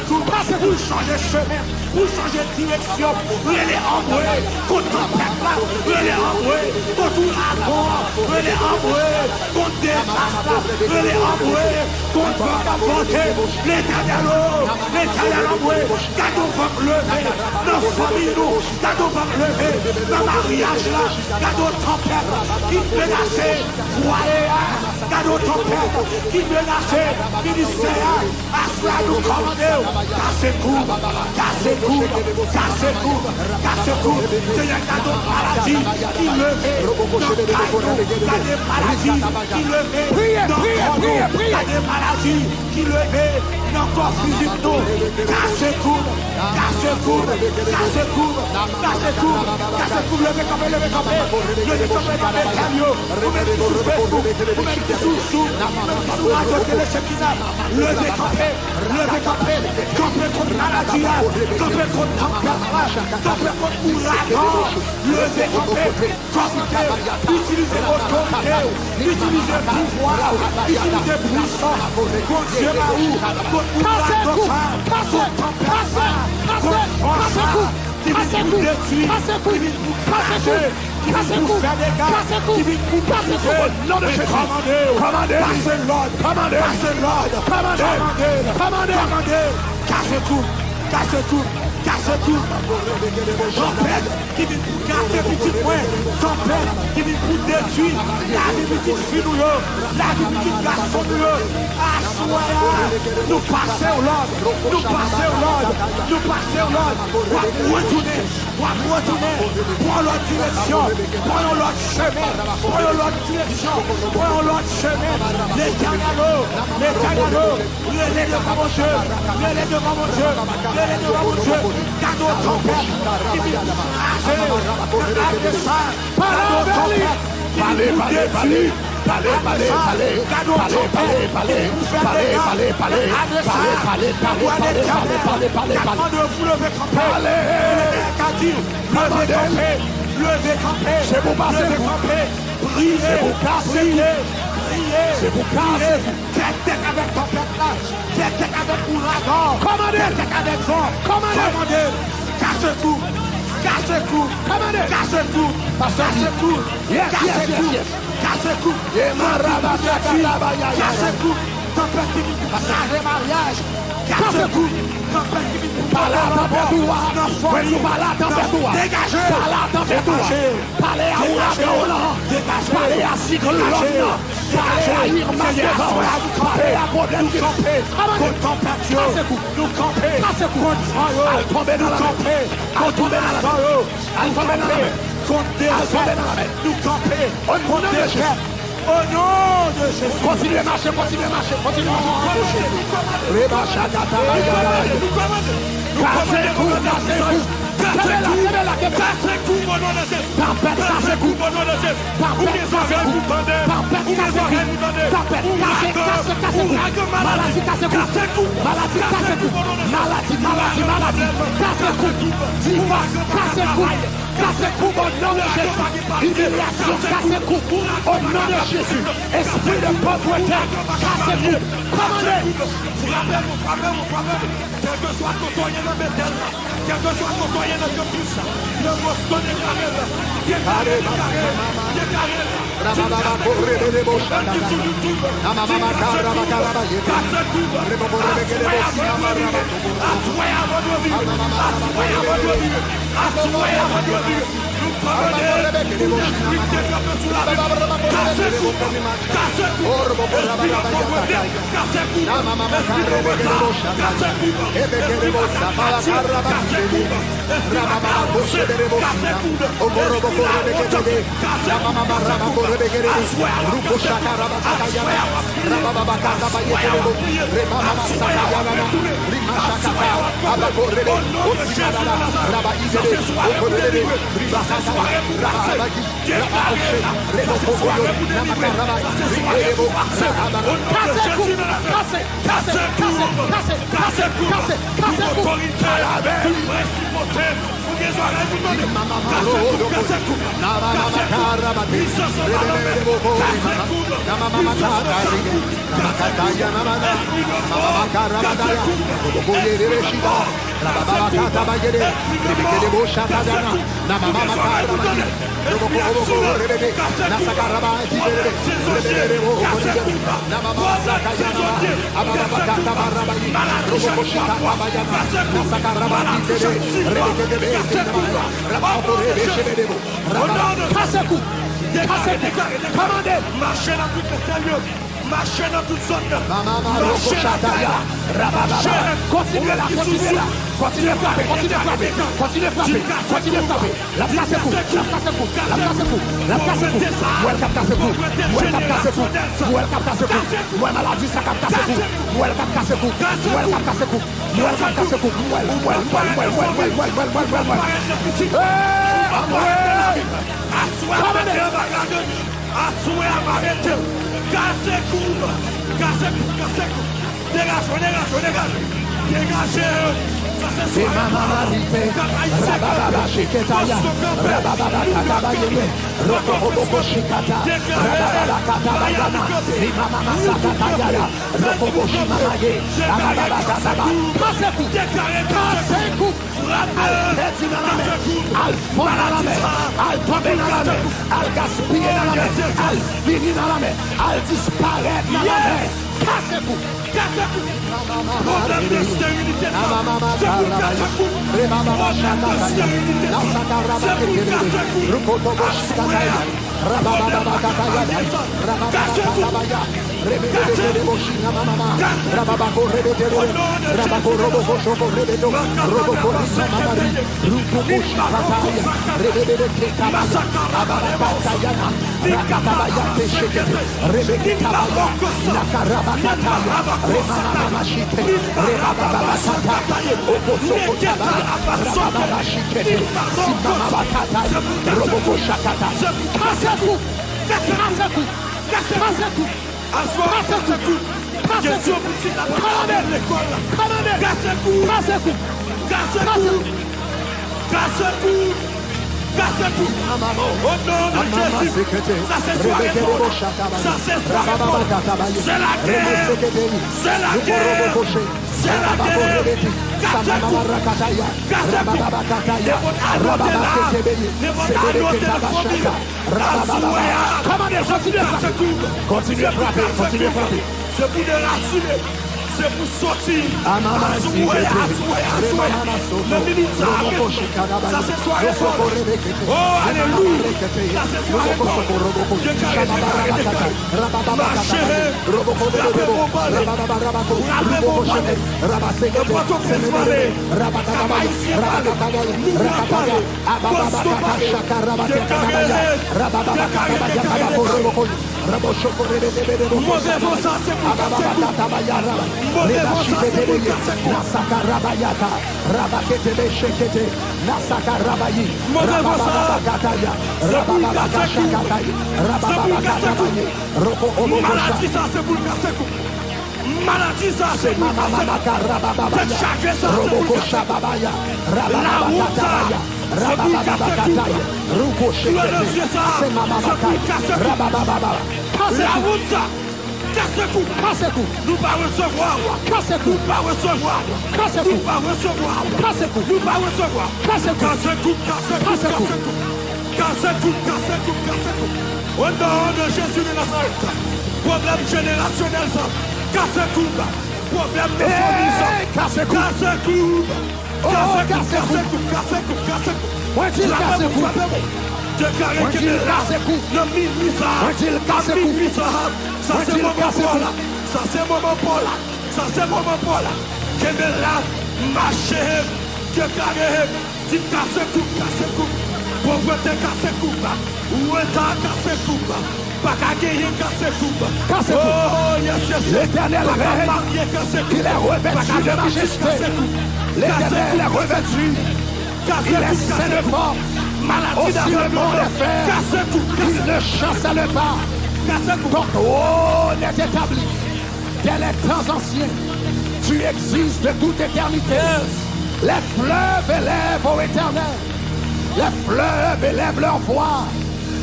C: tout, pour changer chemin, pour changer direction, les envoyer contre tempête là, les envoyer contre ouragan, les envoyer contre désastre, les envoyer contre vagabondé, l'Éternel envoyé, cadeau va lever, dans la famille nous, cadeau va lever, dans le mariage là, cadeau tempête qui menaçait, cadeau tempête qui menaçait, ministère, à nous commander, cassez-vous, Seigneur, cadeau maladie qui levait, cadeau maladie qui levait, cadeau maladie qui levait, encore physique nous, cassez-vous, levez campé, vous mettez sur Facebook, vous mettez sur Radio Télé Shekinah, levez campé, campé contre maladie, campé contre tempête, campé contre ouragan, levez campé, utilisez autorité, utilisez pouvoir, utilisez puissance, contre Dieu Maou, contre ouragan, contre tempête, qui vient pour détruire, qui vient pour cracher, qui vient pour faire des gars, qui vient pour briser. Non de Jésus, commandez, cassez tout. Tempête qui vient pour casser petit point, tempête qui vient pour détruire la vie petite fille, la vie petite garçon, assoyez, nous passons au Lord, nous passons l'autre, retourner, prends l'autre direction, prends l'autre chemin, prends l'autre direction, prends l'autre chemin. L'éternel, relais devant mon Dieu, relais devant mon Dieu, relais devant mon Dieu, cadeau ton père, qui vit c'est pour passer, prier, c'est pour casser. Faites avec ton peuple là. Faites avec ouragan. Commandez. Faites avec vent. Commandez. Casse-cou. Casse-cou. Commandez. Casse-cou. Casse-cou. Casse-cou. Casse-cou. Casse-cou. Tempête qui partage le mariage. Casse-cou. Par la température. Dégagez. Par la température. Parlez à ouragan. Parlez à cyclone. Parlez à Irma. Parlez à problème qui camper. Contre température. Nous camper. Contre froid. Al tomber dans la mer. Al tomber dans la mer. Al tomber dans la mer. Contre des nous camper. Au nom de Jésus. Au nom de Jésus. Continuez à marcher. Continuez à marcher. Continuez à marcher. Esprit de pauvreté, cassez-vous. Commandez. Quel que soit ton toyen dans Bethel, quel que soit ton toyen dans Campus, le mot sonne carré, décarré. Marchez dans toute la marchez dans toute zone. Continuez là. Continuez à frapper. La place est coupée. Maladie, ça capte Dégagez. Problème de stérilité, c'est pour Continuez à frapper. C'est pour les rassurer. C'est pour sortir. Le ministère. Ça c'est soirée. Oh, alléluia. Ça c'est soirée. Maladie ça c'est pour la route ça. Casse-coup. Nous pas recevoir. Casse-coup. Nous pas recevoir. Casse-coup. Nous pas recevoir. Casse-coup. Nous pas recevoir. Casse-coup. Au nom de Jésus de Nazareth. Problème générationnel ça. Casse-coup. Problème de famille ça. Casse-coup. Déclaré que le ça c'est mon là. Ça c'est mon là. Ça c'est mon là. Que me là, marché, déclaré, dit casse-coup. Pauvreté casse-coup. Où est ta casse-coup? Pas qu'à gagner casse-coup. Oh, yes.
B: L'Éternel règne. Il est revêtu de majesté. L'Éternel est revêtu. Il est saint de force. Aussi le monde est fait. Il ne chancelle pas. Donc, on est établi dès les temps anciens. Tu existes de toute éternité. Les fleuves élèvent au éternel. Les fleuves élèvent leur voix.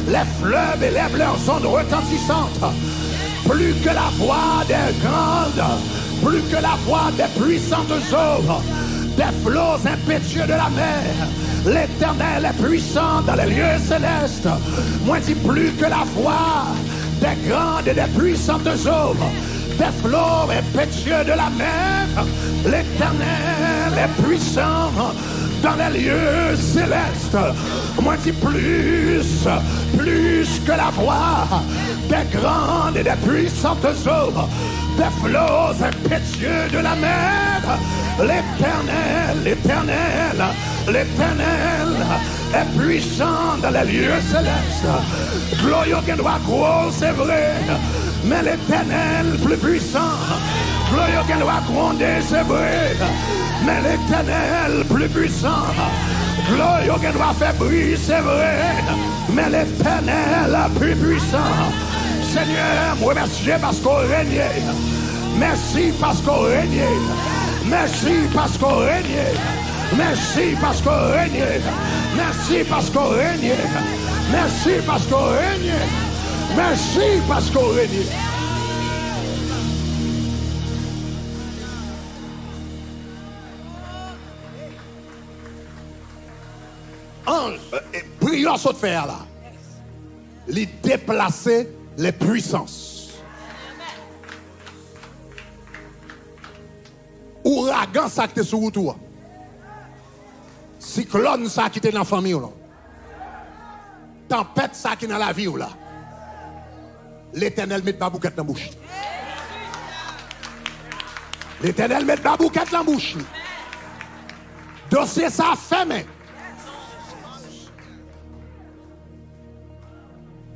B: Les fleuves élèvent leurs ondes retentissantes. Plus que la voix des grandes, plus que la voix des puissantes eaux, des flots impétueux de la mer. L'Éternel est puissant dans les lieux célestes. Moi dis plus que la voix des grandes et des puissantes eaux, des flots impétueux de la mer. L'Éternel est puissant dans les lieux célestes. Moi dis plus que la voix des grandes et des puissantes eaux, des flots impétueux de la mer. L'Éternel est puissant dans les lieux célestes. Gloire qui doit gros, c'est vrai, mais l'Éternel plus puissant. Gloire qui doit gronder, c'est vrai, mais l'Éternel plus puissant. Gloire qui doit faire bruit, c'est vrai, mais l'Éternel plus puissant. Seigneur, moi merci parce qu'on règne. Merci parce qu'on règne. Merci parce qu'on règne. Merci parce qu'on règne. Merci parce qu'on règne. Merci parce qu'on règne. Merci parce qu'on règne. Prions saute faire là. Les déplacer les puissances. Ouragan ça qui est sur toi. Cyclone ça qui est dans la famille. tempête ça qui est dans la vie ou là. L'Éternel met ma bouquette dans la bouche. L'Éternel met ma bouquette dans la bouche. Dossier ça fermé.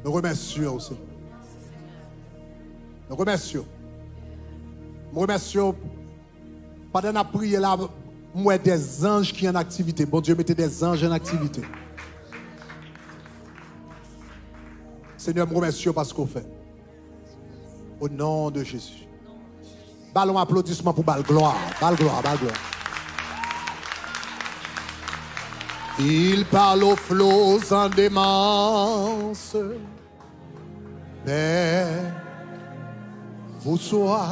B: Nous remercions aussi. Nous remercions. Nous remercions. Pendant la prière là, moi des anges qui sont en activité. Bon Dieu, mettez des anges en activité. Seigneur, nous remercions parce qu'on fait. Au nom de Jésus. Ballon applaudissement pour balle gloire. Balle gloire, balle gloire. Il parle aux flots en démence. Père, vous soyez.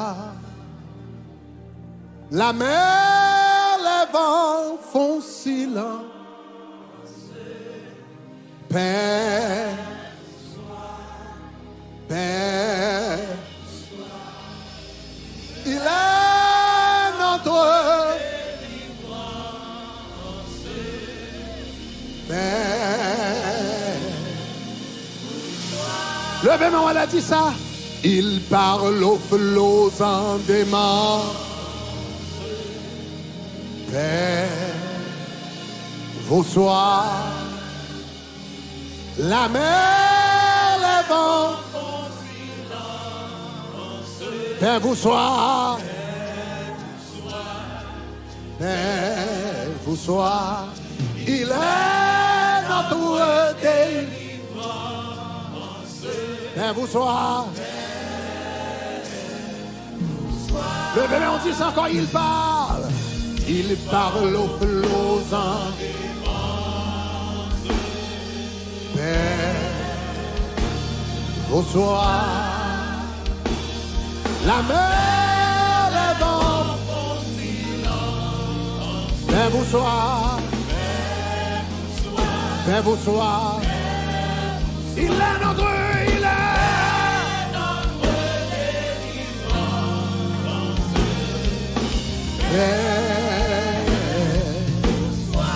B: La mer, les vents font silence. Père, Père, il est notre Père. Levez-moi, on a dit ça. Il parle aux flots en démence. Père, vous soyez la mer, les vents. Père, vous soyez. Père, vous soyez. Il est notre délivrance. Père, vous soyez. Le bébé, on dit ça encore, il parle. Il parle aux flots en démence. Père, vous soyez. La mer, les vents. Père, vous soyez. Père, vous soyez. Il est notre, il est notre délivrance. Père, vous soyez.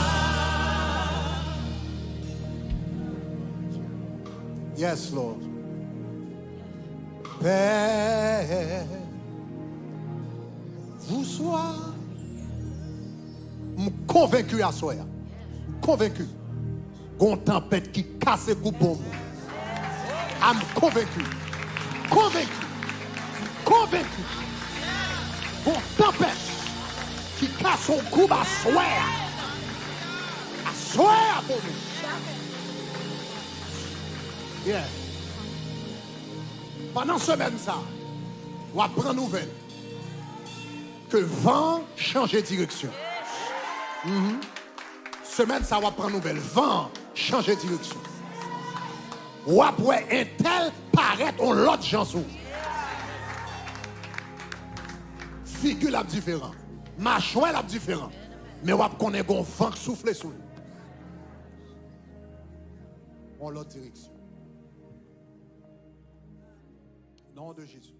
B: Yes, Lord. Père, vous soyez. Je suis convaincu à soi. Convaincu. Une tempête qui casse le coup pour moi. Je suis convaincu. Convaincu. Convaincu. Une tempête qui casse son cou à soi. À soi pour nous. Yeah. Pendant ce semaine, ça, on va prendre nouvelle que vent change de direction. Semaine, ça va prendre nouvelle. Vent change de direction. Ou après un tel paraître en l'autre chanson. Figure la différent. Mâchoire la différent. Mais on connaît un vent qui souffle sur lui. En l'autre direction. Nom de Jésus.